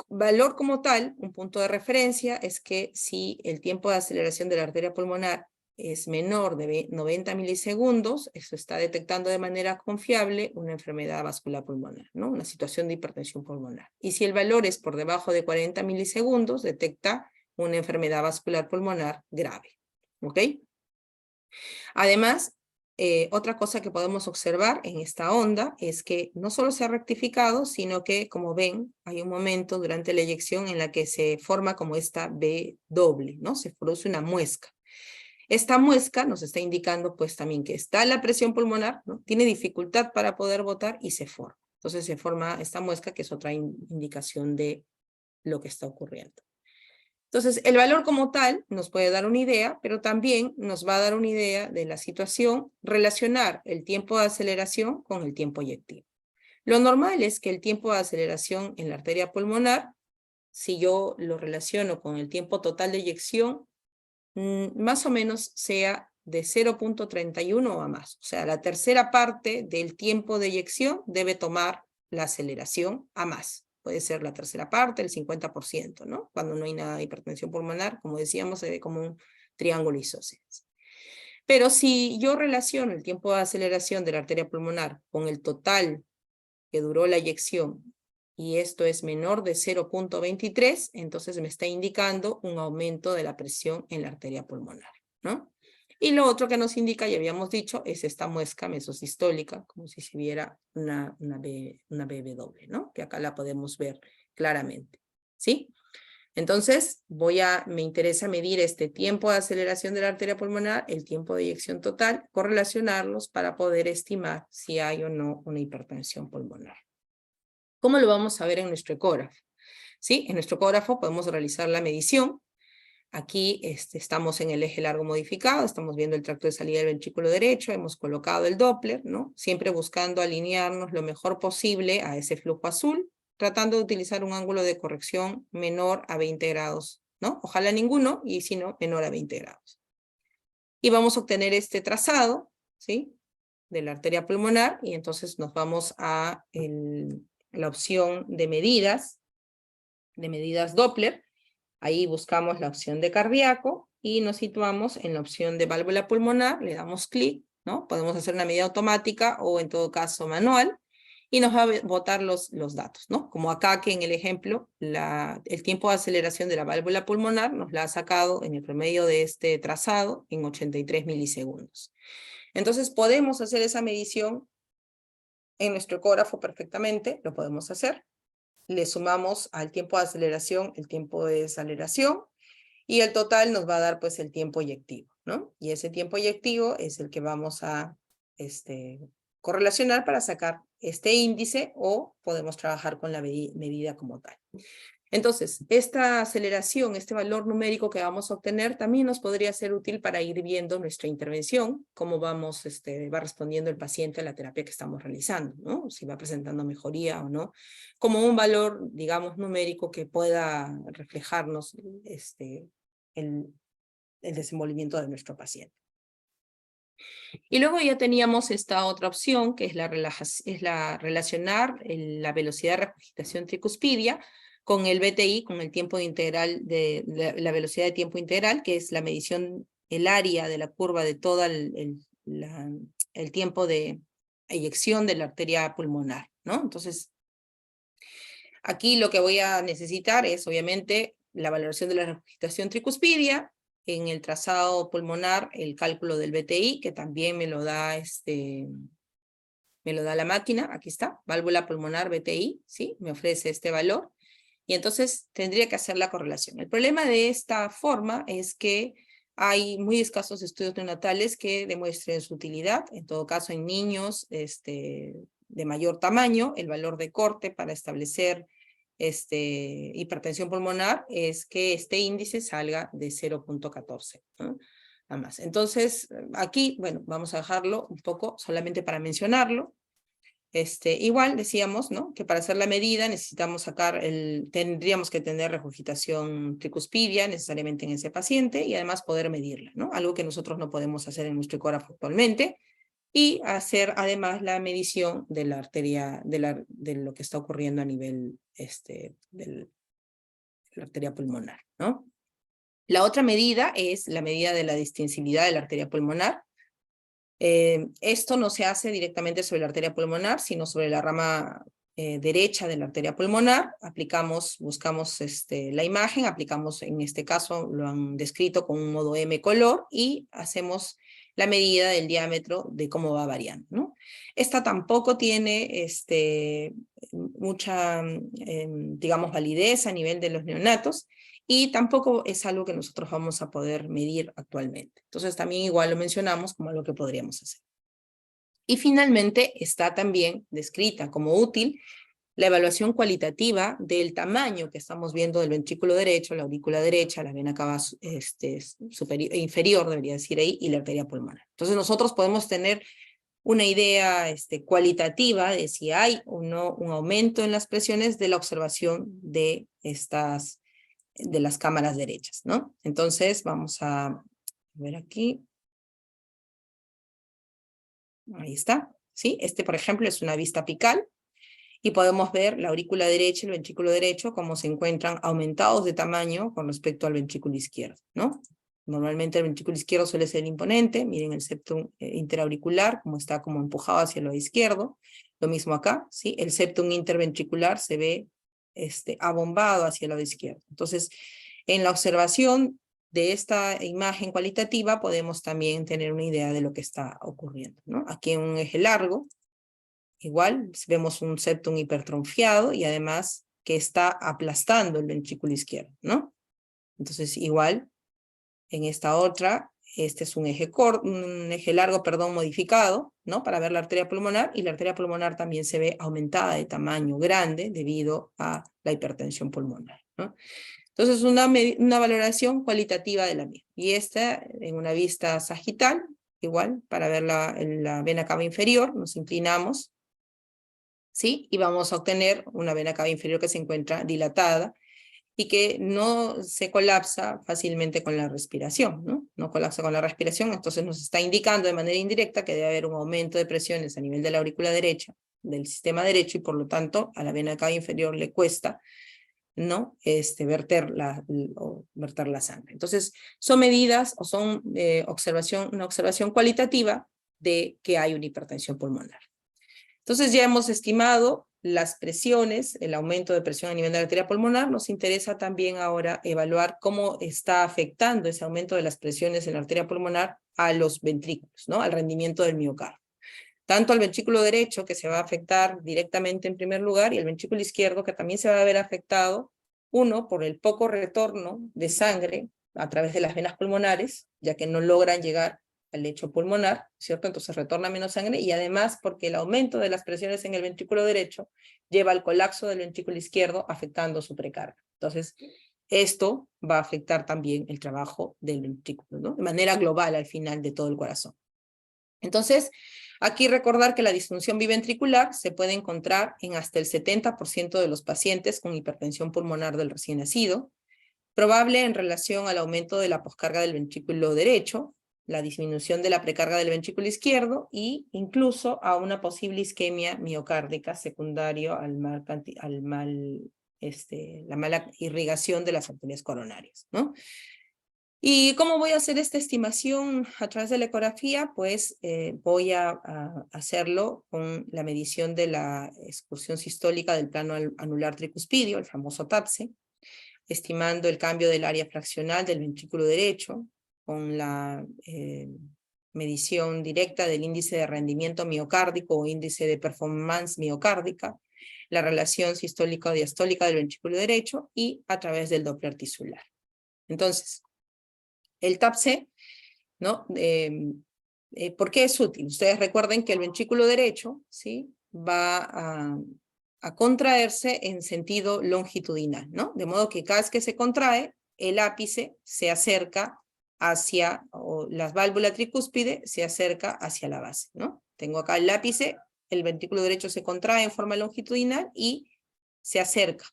valor como tal, un punto de referencia es que si el tiempo de aceleración de la arteria pulmonar es menor de 90 milisegundos, eso está detectando de manera confiable una enfermedad vascular pulmonar, ¿no? Una situación de hipertensión pulmonar. Y si el valor es por debajo de 40 milisegundos, detecta una enfermedad vascular pulmonar grave, ¿ok? Además, otra cosa que podemos observar en esta onda es que no solo se ha rectificado, sino que, como ven, hay un momento durante la eyección en la que se forma como esta B doble, ¿no? Se produce una muesca. Esta muesca nos está indicando pues también que está la presión pulmonar, ¿no? Tiene dificultad para poder botar y se forma. Entonces se forma esta muesca que es otra indicación de lo que está ocurriendo. Entonces, el valor como tal nos puede dar una idea, pero también nos va a dar una idea de la situación, relacionar el tiempo de aceleración con el tiempo eyectivo. Lo normal es que el tiempo de aceleración en la arteria pulmonar, si yo lo relaciono con el tiempo total de eyección, más o menos sea de 0.31 o a más. O sea, la tercera parte del tiempo de eyección debe tomar la aceleración a más. Puede ser la tercera parte, el 50%, ¿no? Cuando no hay nada de hipertensión pulmonar, como decíamos, se ve como un triángulo isósceles. Pero si yo relaciono el tiempo de aceleración de la arteria pulmonar con el total que duró la eyección, y esto es menor de 0.23, entonces me está indicando un aumento de la presión en la arteria pulmonar, ¿no? Y lo otro que nos indica, ya habíamos dicho, es esta muesca mesosistólica, como si se viera una BW, ¿no? Que acá la podemos ver claramente, ¿sí? Entonces, me interesa medir este tiempo de aceleración de la arteria pulmonar, el tiempo de eyección total, correlacionarlos para poder estimar si hay o no una hipertensión pulmonar. ¿Cómo lo vamos a ver en nuestro ecógrafo? ¿Sí? En nuestro ecógrafo podemos realizar la medición. Aquí estamos en el eje largo modificado, estamos viendo el tracto de salida del ventrículo derecho, hemos colocado el Doppler, ¿no? Siempre buscando alinearnos lo mejor posible a ese flujo azul, tratando de utilizar un ángulo de corrección menor a 20 grados, ¿no? Ojalá ninguno, y si no, menor a 20 grados. Y vamos a obtener este trazado, ¿sí? De la arteria pulmonar, y entonces nos vamos a la opción de medidas Doppler. Ahí buscamos la opción de cardíaco y nos situamos en la opción de válvula pulmonar, le damos clic, ¿no? Podemos hacer una medida automática o en todo caso manual, y nos va a botar los datos, ¿no? Como acá que en el ejemplo, el tiempo de aceleración de la válvula pulmonar nos la ha sacado en el promedio de este trazado en 83 milisegundos. Entonces podemos hacer esa medición en nuestro ecógrafo perfectamente, lo podemos hacer. Le sumamos al tiempo de aceleración el tiempo de desaceleración y el total nos va a dar pues el tiempo eyectivo, ¿no? Y ese tiempo eyectivo es el que vamos a correlacionar para sacar este índice, o podemos trabajar con la medida como tal. Entonces, esta aceleración, este valor numérico que vamos a obtener, también nos podría ser útil para ir viendo nuestra intervención, cómo va respondiendo el paciente a la terapia que estamos realizando, ¿no? Si va presentando mejoría o no, como un valor, digamos, numérico que pueda reflejarnos el desenvolvimiento de nuestro paciente. Y luego ya teníamos esta otra opción, que es relacionar la velocidad de regurgitación tricuspidia con el BTI, con el tiempo integral la velocidad de tiempo integral, que es la medición, el área de la curva de todo el tiempo de eyección de la arteria pulmonar, ¿no? Entonces, aquí lo que voy a necesitar es, obviamente, la valoración de la regurgitación tricuspidia, en el trazado pulmonar, el cálculo del BTI, que también me lo da la máquina, aquí está, válvula pulmonar BTI, ¿sí? Me ofrece este valor, y entonces tendría que hacer la correlación. El problema de esta forma es que hay muy escasos estudios neonatales que demuestren su utilidad. En todo caso, en niños de mayor tamaño, el valor de corte para establecer hipertensión pulmonar es que este índice salga de 0.14, ¿no? nada más. Entonces, aquí, bueno, vamos a dejarlo un poco solamente para mencionarlo. Igual decíamos, ¿no? Que para hacer la medida necesitamos sacar tendríamos que tener regurgitación tricuspidia necesariamente en ese paciente y además poder medirla, ¿no? Algo que nosotros no podemos hacer en nuestro ecógrafo actualmente. Y hacer además la medición de la arteria, de lo que está ocurriendo a nivel de la arteria pulmonar, ¿no? La otra medida es la medida de la distensibilidad de la arteria pulmonar. Esto no se hace directamente sobre la arteria pulmonar, sino sobre la rama derecha de la arteria pulmonar. Buscamos la imagen, aplicamos, en este caso lo han descrito con un modo M color, y hacemos la medida del diámetro de cómo va variando, ¿no? Esta tampoco tiene mucha, digamos, validez a nivel de los neonatos, y tampoco es algo que nosotros vamos a poder medir actualmente. Entonces también igual lo mencionamos como algo que podríamos hacer. Y finalmente está también descrita como útil la evaluación cualitativa del tamaño que estamos viendo del ventrículo derecho, la aurícula derecha, la vena cava inferior, debería decir ahí, y la arteria pulmonar. Entonces nosotros podemos tener una idea cualitativa de si hay o no un aumento en las presiones de la observación de las cámaras derechas, ¿no? Entonces vamos a ver aquí. Ahí está, ¿sí? Por ejemplo, es una vista apical, y podemos ver la aurícula derecha y el ventrículo derecho cómo se encuentran aumentados de tamaño con respecto al ventrículo izquierdo, ¿no? Normalmente el ventrículo izquierdo suele ser imponente, miren el septum interauricular, como está como empujado hacia el lado izquierdo, lo mismo acá, ¿sí? El septum interventricular se ve abombado hacia el lado izquierdo. Entonces, en la observación de esta imagen cualitativa podemos también tener una idea de lo que está ocurriendo, ¿no? Aquí en un eje largo, igual vemos un septum hipertrofiado y además que está aplastando el ventrículo izquierdo, ¿no? Entonces igual en esta otra, este es un eje largo, perdón, modificado, ¿no? Para ver la arteria pulmonar, y la arteria pulmonar también se ve aumentada de tamaño grande debido a la hipertensión pulmonar, ¿no? Entonces una valoración cualitativa de la misma. Y esta en una vista sagital, igual para ver la vena cava inferior, nos inclinamos, ¿sí? Y vamos a obtener una vena cava inferior que se encuentra dilatada y que no se colapsa fácilmente con la respiración, ¿no? No colapsa con la respiración, entonces nos está indicando de manera indirecta que debe haber un aumento de presiones a nivel de la aurícula derecha, del sistema derecho, y por lo tanto a la vena cava inferior le cuesta, ¿no? Verter la sangre. Entonces, son medidas o son una observación cualitativa de que hay una hipertensión pulmonar. Entonces ya hemos estimado las presiones, el aumento de presión a nivel de la arteria pulmonar. Nos interesa también ahora evaluar cómo está afectando ese aumento de las presiones en la arteria pulmonar a los ventrículos, ¿no? Al rendimiento del miocardio. Tanto al ventrículo derecho, que se va a afectar directamente en primer lugar, y el ventrículo izquierdo, que también se va a ver afectado, uno, por el poco retorno de sangre a través de las venas pulmonares, ya que no logran llegar al lecho pulmonar, ¿cierto? Entonces retorna menos sangre, y además porque el aumento de las presiones en el ventrículo derecho lleva al colapso del ventrículo izquierdo, afectando su precarga. Entonces, esto va a afectar también el trabajo del ventrículo, ¿no? De manera global al final de todo el corazón. Entonces, aquí recordar que la disfunción biventricular se puede encontrar en hasta el 70% de los pacientes con hipertensión pulmonar del recién nacido, probable en relación al aumento de la poscarga del ventrículo derecho, la disminución de la precarga del ventrículo izquierdo, y incluso a una posible isquemia miocárdica secundario la mala irrigación de las arterias coronarias, ¿no? ¿Y cómo voy a hacer esta estimación a través de la ecografía? Pues voy a hacerlo con la medición de la excursión sistólica del plano anular tricuspidio, el famoso TAPSE, estimando el cambio del área fraccional del ventrículo derecho, con la medición directa del índice de rendimiento miocárdico o índice de performance miocárdica, la relación sistólica o diastólica del ventrículo derecho, y a través del Doppler tisular. Entonces, el TAPSE, ¿no? ¿Por qué es útil? Ustedes recuerden que el ventrículo derecho, ¿sí? Va a contraerse en sentido longitudinal, ¿no? De modo que cada vez que se contrae, el ápice se acerca hacia, o la válvula tricúspide se acerca hacia la base, ¿no? Tengo acá el ápice, el ventrículo derecho se contrae en forma longitudinal y se acerca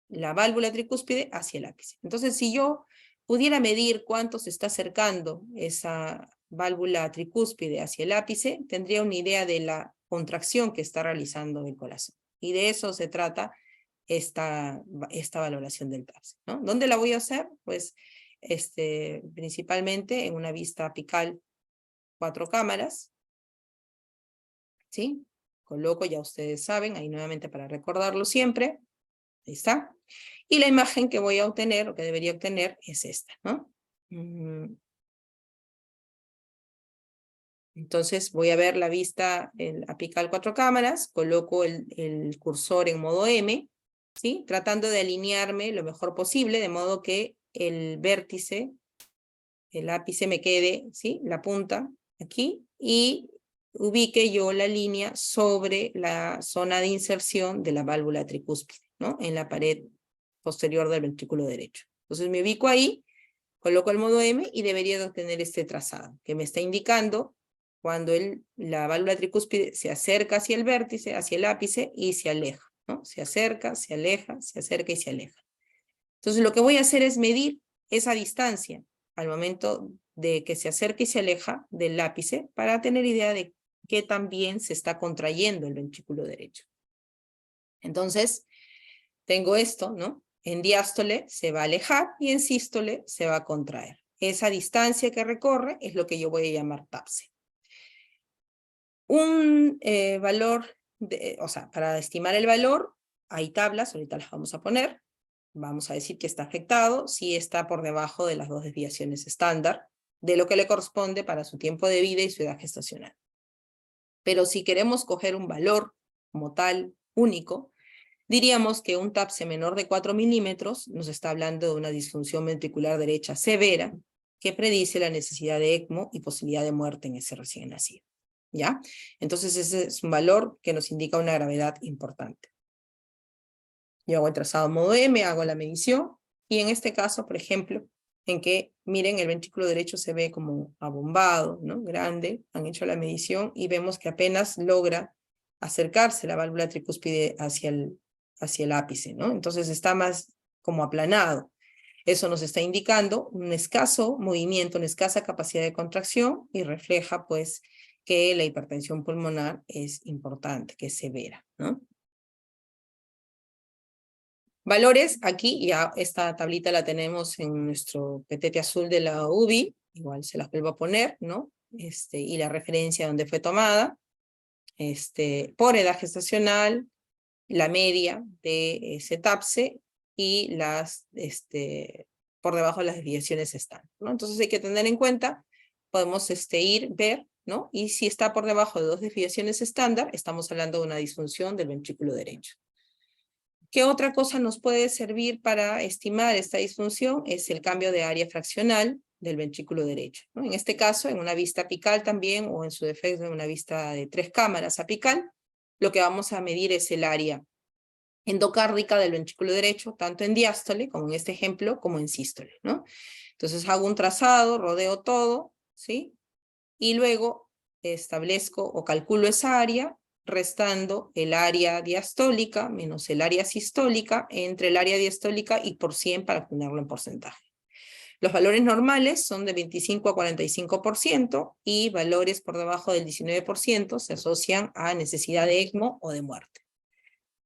la válvula tricúspide hacia el ápice. Entonces, si yo pudiera medir cuánto se está acercando esa válvula tricúspide hacia el ápice, tendría una idea de la contracción que está realizando el corazón. Y de eso se trata esta valoración del TAPSE, ¿no? ¿Dónde la voy a hacer? Pues principalmente en una vista apical 4 cámaras, ¿sí? Coloco, ya ustedes saben, ahí nuevamente para recordarlo siempre, ahí está. Y la imagen que voy a obtener, o que debería obtener, es esta, ¿no? Entonces voy a ver la vista apical 4 cámaras, coloco el cursor en modo M, ¿sí? Tratando de alinearme lo mejor posible, de modo que el vértice, el ápice me quede, ¿sí? La punta aquí, y ubique yo la línea sobre la zona de inserción de la válvula tricúspide, ¿no? En la pared posterior del ventrículo derecho. Entonces me ubico ahí, coloco el modo M y debería de obtener este trazado, que me está indicando cuando la válvula tricúspide se acerca hacia el vértice, hacia el ápice, y se aleja, ¿no? Se acerca, se aleja, se acerca y se aleja. Entonces lo que voy a hacer es medir esa distancia al momento de que se acerca y se aleja del ápice para tener idea de qué tan bien se está contrayendo el ventrículo derecho. Entonces, tengo esto, ¿no? En diástole se va a alejar y en sístole se va a contraer. Esa distancia que recorre es lo que yo voy a llamar TAPSE. Un valor, o sea, para estimar el valor, hay tablas, ahorita las vamos a poner. Vamos a decir que está afectado si está por debajo de las 2 desviaciones estándar, de lo que le corresponde para su tiempo de vida y su edad gestacional. Pero si queremos coger un valor como tal, único, diríamos que un TAPSE menor de 4 milímetros nos está hablando de una disfunción ventricular derecha severa que predice la necesidad de ECMO y posibilidad de muerte en ese recién nacido. ¿Ya? Entonces ese es un valor que nos indica una gravedad importante. Yo hago el trazado modo M, hago la medición, y en este caso, por ejemplo, en que, miren, el ventrículo derecho se ve como abombado, ¿no? Grande, han hecho la medición y vemos que apenas logra acercarse la válvula tricúspide hacia el ápice, ¿no? Entonces está más como aplanado. Eso nos está indicando un escaso movimiento, una escasa capacidad de contracción, y refleja, pues, que la hipertensión pulmonar es importante, que es severa, ¿no? Valores, aquí ya esta tablita la tenemos en nuestro petete azul de la UBI, igual se las vuelvo a poner, ¿no? Y la referencia donde fue tomada, por edad gestacional, la media de ese TAPSE y por debajo de las desviaciones estándar, ¿no? Entonces hay que tener en cuenta, podemos ver, ¿no? Y si está por debajo de 2 desviaciones estándar, estamos hablando de una disfunción del ventrículo derecho. ¿Qué otra cosa nos puede servir para estimar esta disfunción? Es el cambio de área fraccional del ventrículo derecho, ¿no? En este caso, en una vista apical también, o en su defecto en una vista de 3 cámaras apical, lo que vamos a medir es el área endocárdica del ventrículo derecho, tanto en diástole, como en este ejemplo, como en sístole, ¿no? Entonces hago un trazado, rodeo todo, ¿sí? Y luego establezco o calculo esa área, restando el área diastólica menos el área sistólica entre el área diastólica y por 100 para ponerlo en porcentaje. Los valores normales son de 25 a 45% y valores por debajo del 19% se asocian a necesidad de ECMO o de muerte.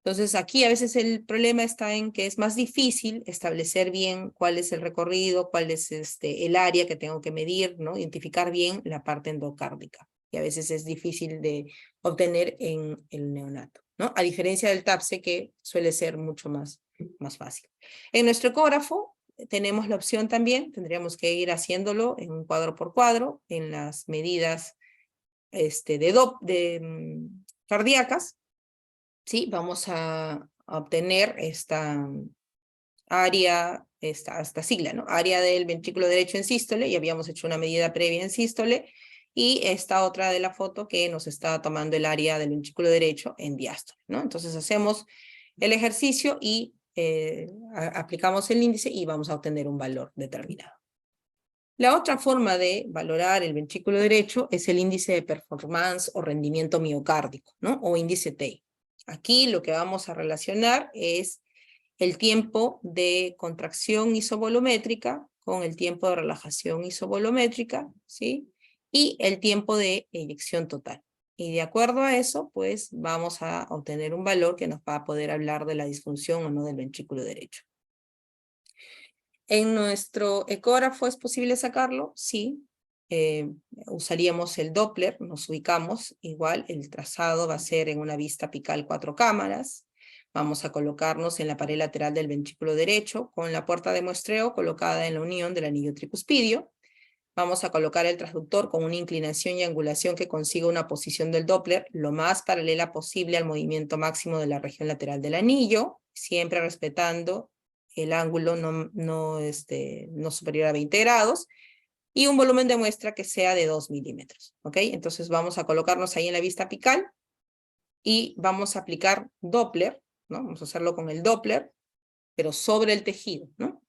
Entonces aquí a veces el problema está en que es más difícil establecer bien cuál es el recorrido, cuál es el área que tengo que medir, ¿no? Identificar bien la parte endocárdica. Y a veces es difícil de obtener en el neonato, ¿no? A diferencia del TAPSE, que suele ser mucho más fácil. En nuestro ecógrafo tenemos la opción también, tendríamos que ir haciéndolo en un cuadro por cuadro, en las medidas cardíacas, ¿sí? Vamos a obtener esta área, esta sigla, ¿no? Área del ventrículo derecho en sístole, y habíamos hecho una medida previa en sístole, y esta otra de la foto que nos está tomando el área del ventrículo derecho en diástole, ¿no? Entonces hacemos el ejercicio y aplicamos el índice y vamos a obtener un valor determinado. La otra forma de valorar el ventrículo derecho es el índice de performance o rendimiento miocárdico, ¿no? O índice TEI. Aquí lo que vamos a relacionar es el tiempo de contracción isovolumétrica con el tiempo de relajación isovolumétrica, ¿sí? Y el tiempo de eyección total. Y de acuerdo a eso, pues vamos a obtener un valor que nos va a poder hablar de la disfunción o no del ventrículo derecho. ¿En nuestro ecógrafo es posible sacarlo? Sí. Usaríamos el Doppler, nos ubicamos, igual el trazado va a ser en una vista apical 4 cámaras. Vamos a colocarnos en la pared lateral del ventrículo derecho con la puerta de muestreo colocada en la unión del anillo tricuspidio. Vamos a colocar el transductor con una inclinación y angulación que consiga una posición del Doppler lo más paralela posible al movimiento máximo de la región lateral del anillo, siempre respetando el ángulo no superior a 20 grados, y un volumen de muestra que sea de 2 milímetros, ¿ok? Entonces vamos a colocarnos ahí en la vista apical y vamos a aplicar Doppler, ¿no? Vamos a hacerlo con el Doppler, pero sobre el tejido, ¿no?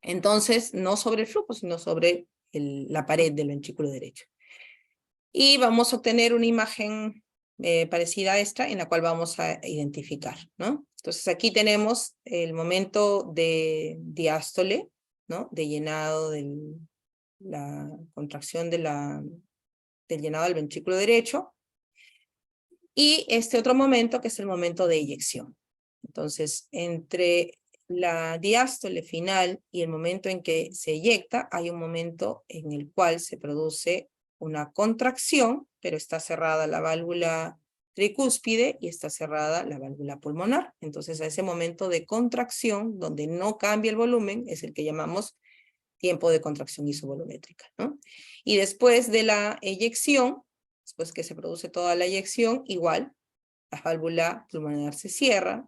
Entonces, no sobre el flujo, sino sobre la pared del ventrículo derecho. Y vamos a obtener una imagen parecida a esta, en la cual vamos a identificar, ¿no? Entonces aquí tenemos el momento de diástole, ¿no? De llenado de la contracción del llenado del ventrículo derecho, y este otro momento que es el momento de eyección. Entonces, entre la diástole final y el momento en que se eyecta, hay un momento en el cual se produce una contracción, pero está cerrada la válvula tricúspide y está cerrada la válvula pulmonar. Entonces, a ese momento de contracción, donde no cambia el volumen, es el que llamamos tiempo de contracción isovolumétrica, ¿no? Y después de la eyección, después que se produce toda la eyección, igual, la válvula pulmonar se cierra,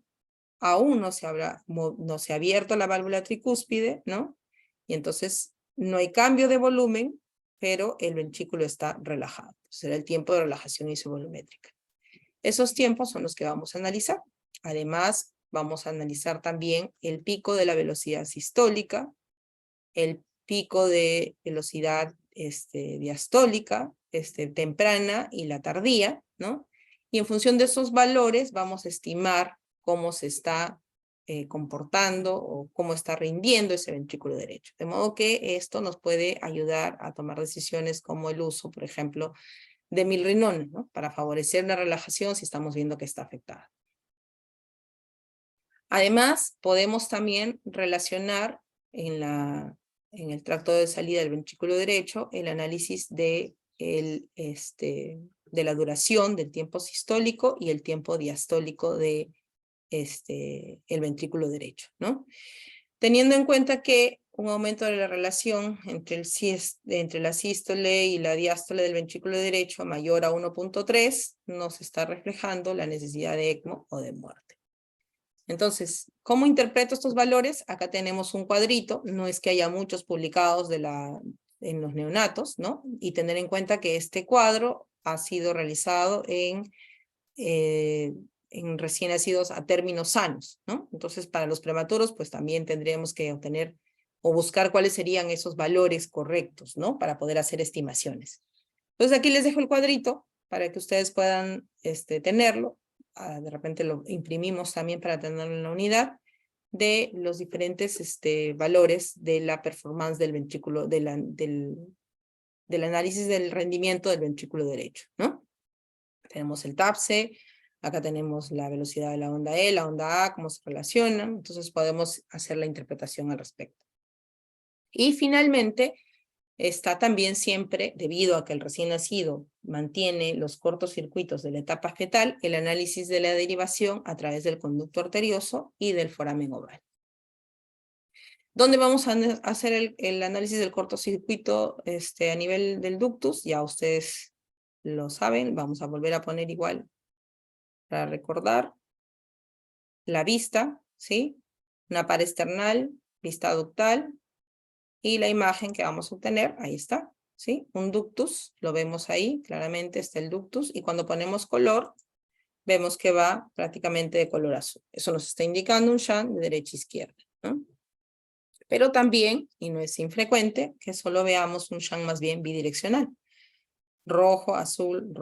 aún no se ha abierto la válvula tricúspide, ¿no? Y entonces no hay cambio de volumen, pero el ventrículo está relajado. Será el tiempo de relajación isovolumétrica. Esos tiempos son los que vamos a analizar. Además, vamos a analizar también el pico de la velocidad sistólica, el pico de velocidad diastólica, temprana y la tardía, ¿no? Y en función de esos valores vamos a estimar cómo se está comportando o cómo está rindiendo ese ventrículo derecho. De modo que esto nos puede ayudar a tomar decisiones como el uso, por ejemplo, de milrinona, ¿no? Para favorecer la relajación si estamos viendo que está afectada. Además, podemos también relacionar en el tracto de salida del ventrículo derecho el análisis de la duración del tiempo sistólico y el tiempo diastólico de el ventrículo derecho, ¿no? Teniendo en cuenta que un aumento de la relación entre la sístole y la diástole del ventrículo derecho mayor a 1.3 nos está reflejando la necesidad de ECMO o de muerte. Entonces, ¿cómo interpreto estos valores? Acá tenemos un cuadrito, no es que haya muchos publicados en los neonatos, ¿no? Y tener en cuenta que este cuadro ha sido realizado en recién nacidos a términos sanos, ¿no? Entonces, para los prematuros, pues también tendríamos que obtener o buscar cuáles serían esos valores correctos, ¿no? Para poder hacer estimaciones. Entonces, aquí les dejo el cuadrito para que ustedes puedan tenerlo. De repente lo imprimimos también para tenerlo en la unidad, de los diferentes valores de la performance del ventrículo, del análisis del rendimiento del ventrículo derecho, ¿no? Tenemos el TAPSE, acá tenemos la velocidad de la onda E, la onda A, cómo se relacionan, entonces podemos hacer la interpretación al respecto. Y finalmente, está también siempre, debido a que el recién nacido mantiene los cortocircuitos de la etapa fetal, el análisis de la derivación a través del conducto arterioso y del foramen oval. ¿Dónde vamos a hacer el análisis del cortocircuito a nivel del ductus? Ya ustedes lo saben, vamos a volver a poner igual para recordar. La vista, ¿sí? Una pared external, vista ductal, y la imagen que vamos a obtener, ahí está, ¿sí? Un ductus, lo vemos ahí, claramente está el ductus, y cuando ponemos color, vemos que va prácticamente de color azul. Eso nos está indicando un shunt de derecha a izquierda, ¿no? Pero también, y no es infrecuente, que solo veamos un shunt más bien bidireccional. Rojo, azul,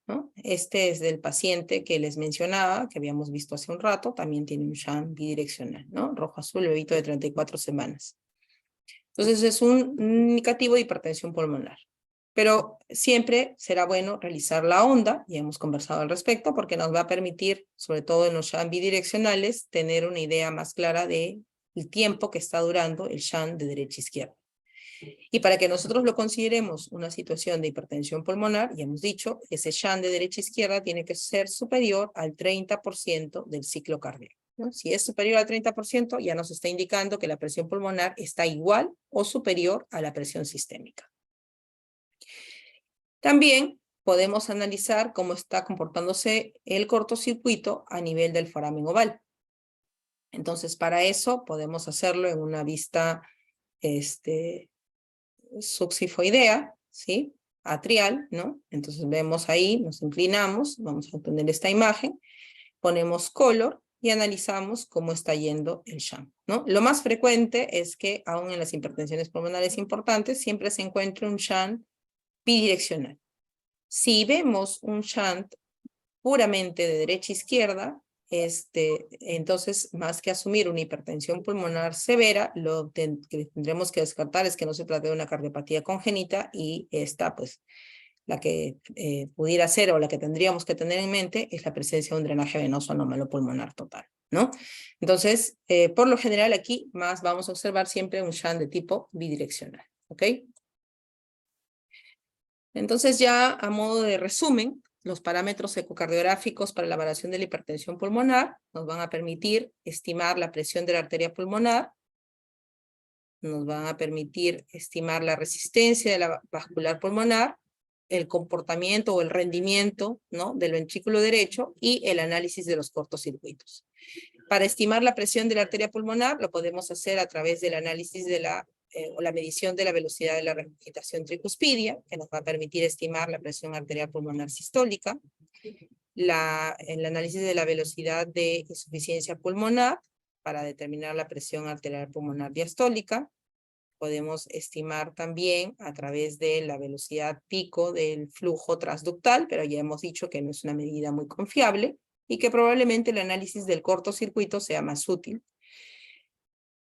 ¿no? Este es del paciente que les mencionaba, que habíamos visto hace un rato, también tiene un shunt bidireccional, ¿no? Rojo, azul, bebito de 34 semanas. Entonces es un indicativo de hipertensión pulmonar. Pero siempre será bueno realizar la onda, ya hemos conversado al respecto, porque nos va a permitir, sobre todo en los shunt bidireccionales, tener una idea más clara del tiempo que está durando el shunt de derecha a izquierda. Y para que nosotros lo consideremos una situación de hipertensión pulmonar, ya hemos dicho, ese shunt de derecha a izquierda tiene que ser superior al 30% del ciclo cardíaco, ¿no? Si es superior al 30%, ya nos está indicando que la presión pulmonar está igual o superior a la presión sistémica. También podemos analizar cómo está comportándose el cortocircuito a nivel del foramen oval. Entonces, para eso podemos hacerlo en una vista subsifoidea, ¿sí? Atrial, ¿no? Entonces vemos ahí, nos inclinamos, vamos a obtener esta imagen, ponemos color y analizamos cómo está yendo el shunt, ¿no? Lo más frecuente es que, aún en las hipertensiones pulmonares importantes, siempre se encuentra un shunt bidireccional. Si vemos un shunt puramente de derecha a izquierda, entonces, más que asumir una hipertensión pulmonar severa, lo que tendremos que descartar es que no se trate de una cardiopatía congénita y esta, pues, la que pudiera ser o la que tendríamos que tener en mente es la presencia de un drenaje venoso anómalo pulmonar total, ¿no? Entonces, por lo general aquí más vamos a observar siempre un shunt de tipo bidireccional, ¿ok? Entonces ya a modo de resumen, los parámetros ecocardiográficos para la evaluación de la hipertensión pulmonar nos van a permitir estimar la presión de la arteria pulmonar, nos van a permitir estimar la resistencia de la vascular pulmonar, el comportamiento o el rendimiento, ¿no?, del ventrículo derecho y el análisis de los cortocircuitos. Para estimar la presión de la arteria pulmonar lo podemos hacer a través del análisis de o la medición de la velocidad de la regurgitación tricuspidia, que nos va a permitir estimar la presión arterial pulmonar sistólica, el análisis de la velocidad de insuficiencia pulmonar para determinar la presión arterial pulmonar diastólica. Podemos estimar también a través de la velocidad pico del flujo transductal, pero ya hemos dicho que no es una medida muy confiable y que probablemente el análisis del cortocircuito sea más útil.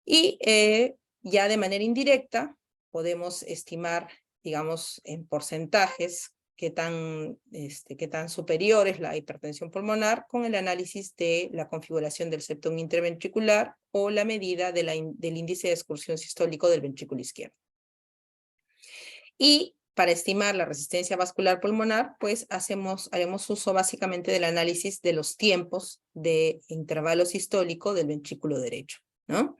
Y ya de manera indirecta podemos estimar, digamos, en porcentajes qué tan superior es la hipertensión pulmonar con el análisis de la configuración del septum interventricular o la medida del índice de excursión sistólico del ventrículo izquierdo. Y para estimar la resistencia vascular pulmonar, pues haremos uso básicamente del análisis de los tiempos de intervalo sistólico del ventrículo derecho, ¿no?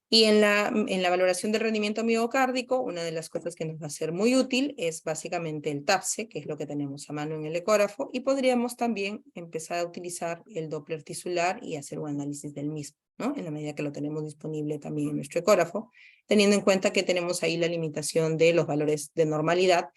Y en la valoración del rendimiento miocárdico, una de las cosas que nos va a ser muy útil es básicamente el TAPSE, que es lo que tenemos a mano en el ecógrafo, y podríamos también empezar a utilizar el Doppler tisular y hacer un análisis del mismo, ¿no?, en la medida que lo tenemos disponible también en nuestro ecógrafo, teniendo en cuenta que tenemos ahí la limitación de los valores de normalidad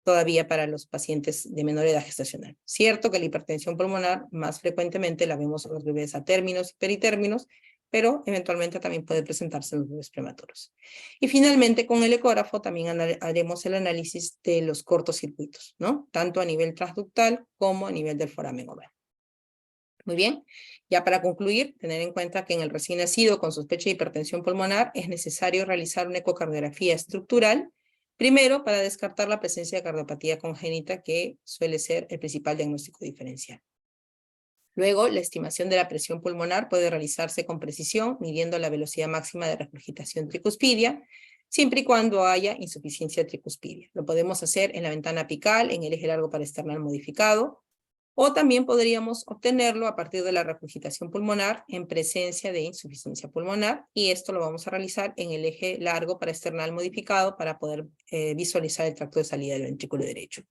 todavía para los pacientes de menor edad gestacional. Cierto que la hipertensión pulmonar más frecuentemente la vemos en los bebés a términos y peritérminos, pero eventualmente también puede presentarse en los bebés prematuros. Y finalmente, con el ecógrafo también haremos el análisis de los cortocircuitos, ¿no?, tanto a nivel transductal como a nivel del foramen oval. Muy bien, ya para concluir, tener en cuenta que en el recién nacido con sospecha de hipertensión pulmonar es necesario realizar una ecocardiografía estructural, primero para descartar la presencia de cardiopatía congénita, que suele ser el principal diagnóstico diferencial. Luego, la estimación de la presión pulmonar puede realizarse con precisión, midiendo la velocidad máxima de regurgitación tricuspidia, siempre y cuando haya insuficiencia tricuspidia. Lo podemos hacer en la ventana apical, en el eje largo parasternal modificado, o también podríamos obtenerlo a partir de la regurgitación pulmonar en presencia de insuficiencia pulmonar, y esto lo vamos a realizar en el eje largo parasternal modificado para poder visualizar el tracto de salida del ventrículo derecho.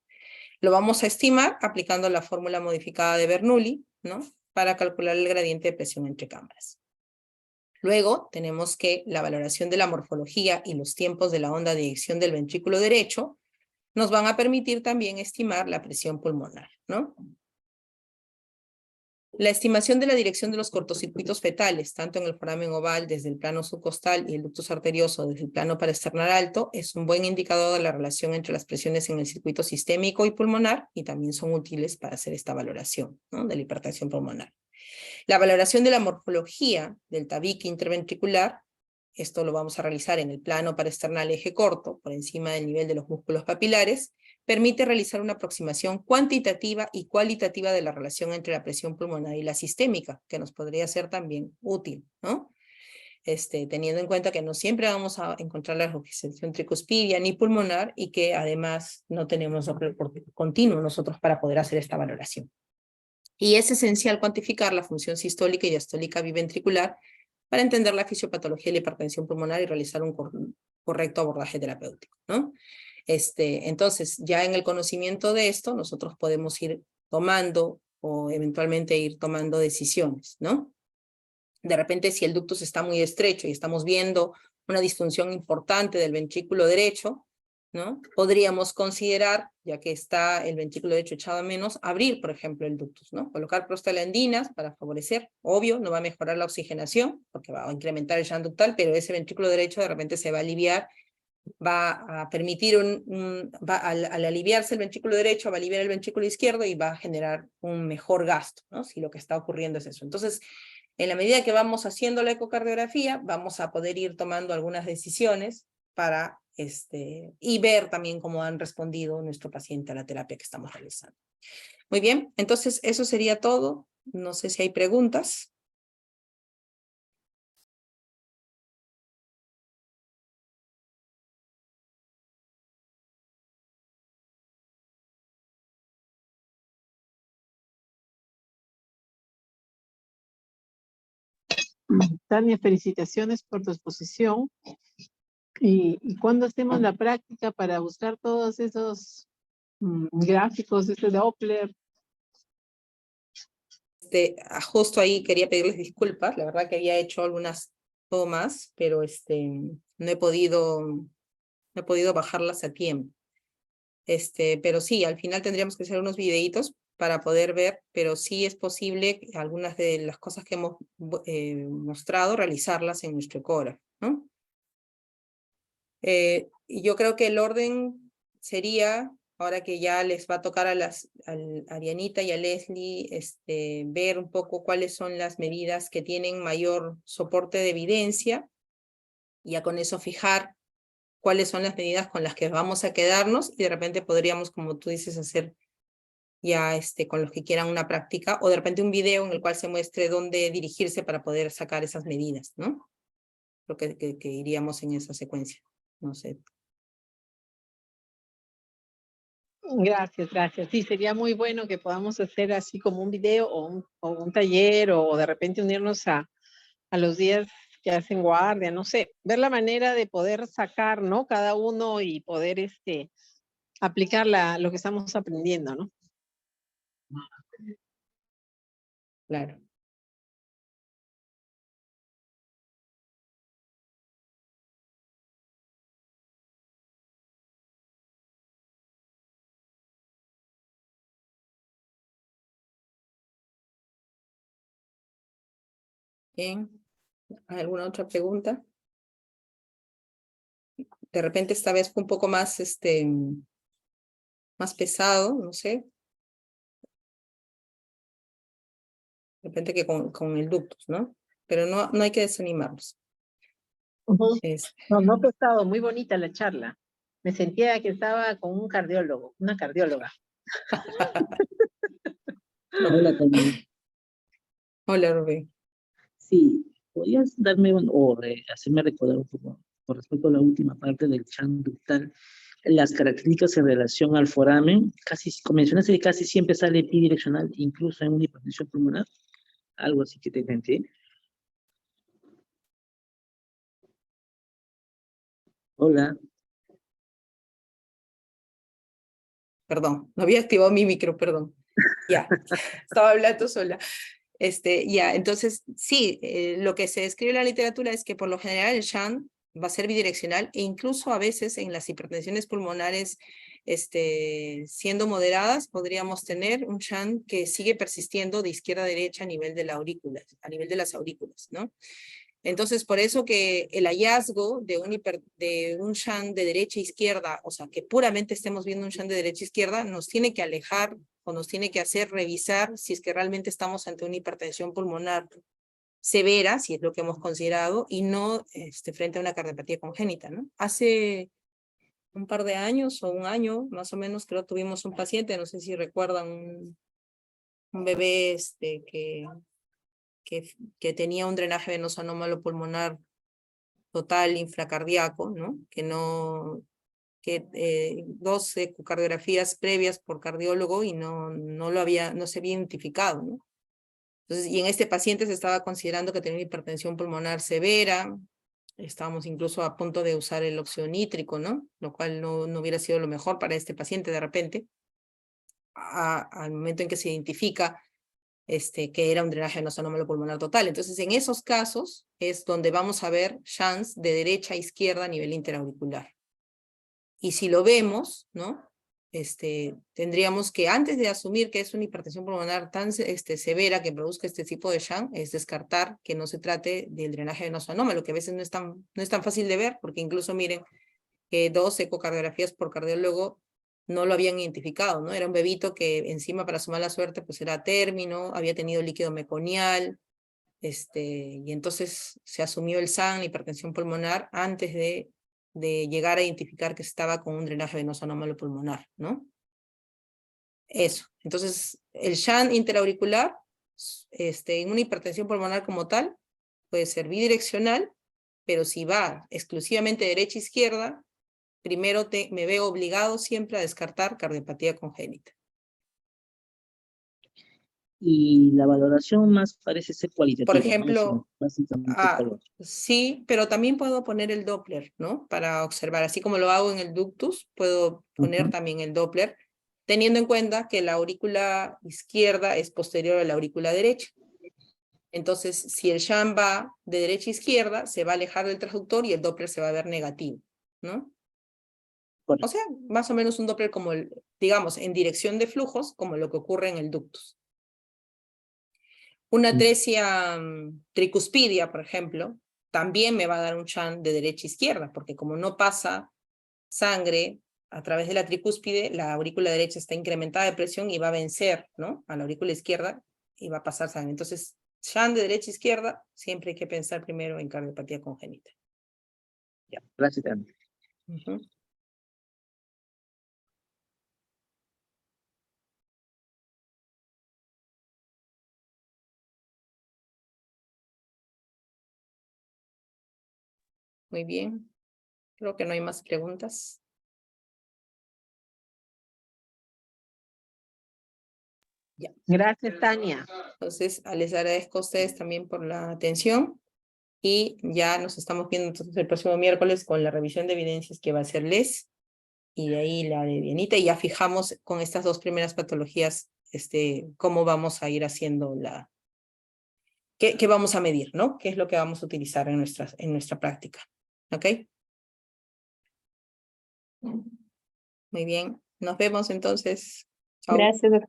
Lo vamos a estimar aplicando la fórmula modificada de Bernoulli, ¿no?, para calcular el gradiente de presión entre cámaras. Luego tenemos que la valoración de la morfología y los tiempos de la onda de eyección del ventrículo derecho nos van a permitir también estimar la presión pulmonar, ¿no? La estimación de la dirección de los cortocircuitos fetales, tanto en el foramen oval desde el plano subcostal y el ductus arterioso desde el plano paraesternal alto, es un buen indicador de la relación entre las presiones en el circuito sistémico y pulmonar, y también son útiles para hacer esta valoración, ¿no?, de la hipertensión pulmonar. La valoración de la morfología del tabique interventricular, esto lo vamos a realizar en el plano paraesternal eje corto, por encima del nivel de los músculos papilares, permite realizar una aproximación cuantitativa y cualitativa de la relación entre la presión pulmonar y la sistémica, que nos podría ser también útil, ¿no? Teniendo en cuenta que no siempre vamos a encontrar la representación tricuspidia ni pulmonar, y que además no tenemos Doppler continuo nosotros para poder hacer esta valoración. Y es esencial cuantificar la función sistólica y diastólica biventricular para entender la fisiopatología de la hipertensión pulmonar y realizar un correcto abordaje terapéutico, ¿no? Entonces, ya en el conocimiento de esto, nosotros podemos ir tomando o eventualmente ir tomando decisiones, ¿no? De repente, si el ductus está muy estrecho y estamos viendo una disfunción importante del ventrículo derecho, ¿no?, podríamos considerar, ya que está el ventrículo derecho echado a menos, abrir, por ejemplo, el ductus, ¿no? Colocar prostaglandinas para favorecer, obvio, no va a mejorar la oxigenación, porque va a incrementar el shunt ductal, pero ese ventrículo derecho de repente se va a aliviar, va a permitir al aliviarse el ventrículo derecho, va a aliviar el ventrículo izquierdo y va a generar un mejor gasto, ¿no?, si lo que está ocurriendo es eso. Entonces, en la medida que vamos haciendo la ecocardiografía, vamos a poder ir tomando algunas decisiones para y ver también cómo han respondido nuestro paciente a la terapia que estamos realizando. Muy bien, entonces eso sería todo. No sé si hay preguntas. Tania, felicitaciones por tu exposición. ¿Y cuándo hacemos la práctica para buscar todos esos gráficos, este Doppler? Justo ahí quería pedirles disculpas. La verdad que había hecho algunas tomas, pero no he podido bajarlas a tiempo. Pero sí, al final tendríamos que hacer unos videitos para poder ver, pero sí es posible algunas de las cosas que hemos mostrado, realizarlas en nuestro ecógrafo, ¿no? Y yo creo que el orden sería, ahora que ya les va a tocar a Arianita y a Leslie, ver un poco cuáles son las medidas que tienen mayor soporte de evidencia, y ya con eso fijar cuáles son las medidas con las que vamos a quedarnos, y de repente podríamos, como tú dices, hacer ya con los que quieran una práctica, o de repente un video en el cual se muestre dónde dirigirse para poder sacar esas medidas, ¿no? Creo que iríamos en esa secuencia. No sé. Gracias, gracias. Sí, sería muy bueno que podamos hacer así como un video o un taller, o de repente unirnos a los días que hacen guardia, no sé, ver la manera de poder sacar, ¿no?, cada uno y poder aplicar lo que estamos aprendiendo, ¿no? Claro. Bien. ¿Alguna otra pregunta? De repente esta vez fue un poco más, más pesado, no sé. De repente que con el ductus, ¿no? Pero no hay que desanimarnos. No, no he estado muy bonita la charla. Me sentía que estaba con un cardiólogo, una cardióloga. Hola, Tania. Hola, Rubén. Sí, ¿podrías darme hacerme recordar un poco con respecto a la última parte del shunt ductal, las características en relación al foramen? Mencionaste que casi siempre sale bidireccional, incluso en una hipertensión pulmonar, algo así que te inventé. Hola. Perdón, no había activado mi micro, perdón. Ya, estaba hablando sola. Ya, entonces, sí, lo que se describe en la literatura es que por lo general el shunt va a ser bidireccional, e incluso a veces en las hipertensiones pulmonares siendo moderadas, podríamos tener un shunt que sigue persistiendo de izquierda a derecha a nivel de la aurícula, a nivel de las aurículas, ¿no? Entonces, por eso que el hallazgo de un shunt de derecha a izquierda, o sea, que puramente estemos viendo un shunt de derecha a izquierda, nos tiene que alejar o nos tiene que hacer revisar si es que realmente estamos ante una hipertensión pulmonar severa, si es lo que hemos considerado, y no frente a una cardiopatía congénita, ¿no? Hace un par de años o un año, más o menos, creo tuvimos un paciente, no sé si recuerdan, un bebé que tenía un drenaje venoso anómalo pulmonar total infracardíaco, ¿no? Dos ecocardiografías previas por cardiólogo y no se había identificado, ¿no? Entonces, y en este paciente se estaba considerando que tenía una hipertensión pulmonar severa, estábamos incluso a punto de usar el óxido nítrico, ¿no? Lo cual no hubiera sido lo mejor para este paciente de repente, al momento en que se identifica que era un drenaje venoso anómalo pulmonar total. Entonces, en esos casos es donde vamos a ver shunts de derecha a izquierda a nivel interauricular. Y si lo vemos, ¿no? Tendríamos que, antes de asumir que es una hipertensión pulmonar tan severa que produzca este tipo de shunt, es descartar que no se trate del drenaje venoso anómalo, que a veces no es tan fácil de ver, porque incluso miren que 2 ecocardiografías por cardiólogo no lo habían identificado, ¿no? Era un bebito que encima, para su mala suerte, pues era término, había tenido líquido meconial, y entonces se asumió el SAN, la hipertensión pulmonar, antes de llegar a identificar que estaba con un drenaje venoso anómalo pulmonar, ¿no? Eso. Entonces, el shunt interauricular, en una hipertensión pulmonar como tal, puede ser bidireccional, pero si va exclusivamente derecha-izquierda, primero me veo obligado siempre a descartar cardiopatía congénita. Y la valoración más parece ser cualitativa, Por ¿no? ejemplo, Básicamente color. sí, pero también puedo poner el Doppler, ¿no? Para observar, así como lo hago en el ductus, puedo poner también el Doppler, teniendo en cuenta que la aurícula izquierda es posterior a la aurícula derecha. Entonces, si el shunt va de derecha a izquierda, se va a alejar del transductor y el Doppler se va a ver negativo, ¿no? Correcto. O sea, más o menos un Doppler como, digamos, en dirección de flujos, como lo que ocurre en el ductus. Una atresia tricuspidia, por ejemplo, también me va a dar un shunt de derecha a izquierda, porque como no pasa sangre a través de la tricúspide, la aurícula derecha está incrementada de presión y va a vencer, ¿no? A la aurícula izquierda y va a pasar sangre. Entonces, shunt de derecha a izquierda, siempre hay que pensar primero en cardiopatía congénita. Ya, gracias, Ana. Muy bien. Creo que no hay más preguntas. Ya. Gracias, Tania. Entonces, les agradezco a ustedes también por la atención y ya nos estamos viendo entonces el próximo miércoles con la revisión de evidencias que va a hacer Les y de ahí la de Dianita, y ya fijamos con estas dos primeras patologías cómo vamos a ir haciendo qué vamos a medir, ¿no? ¿Qué es lo que vamos a utilizar en nuestra práctica? ¿Ok? Muy bien. Nos vemos entonces. Chao. Gracias, doctor.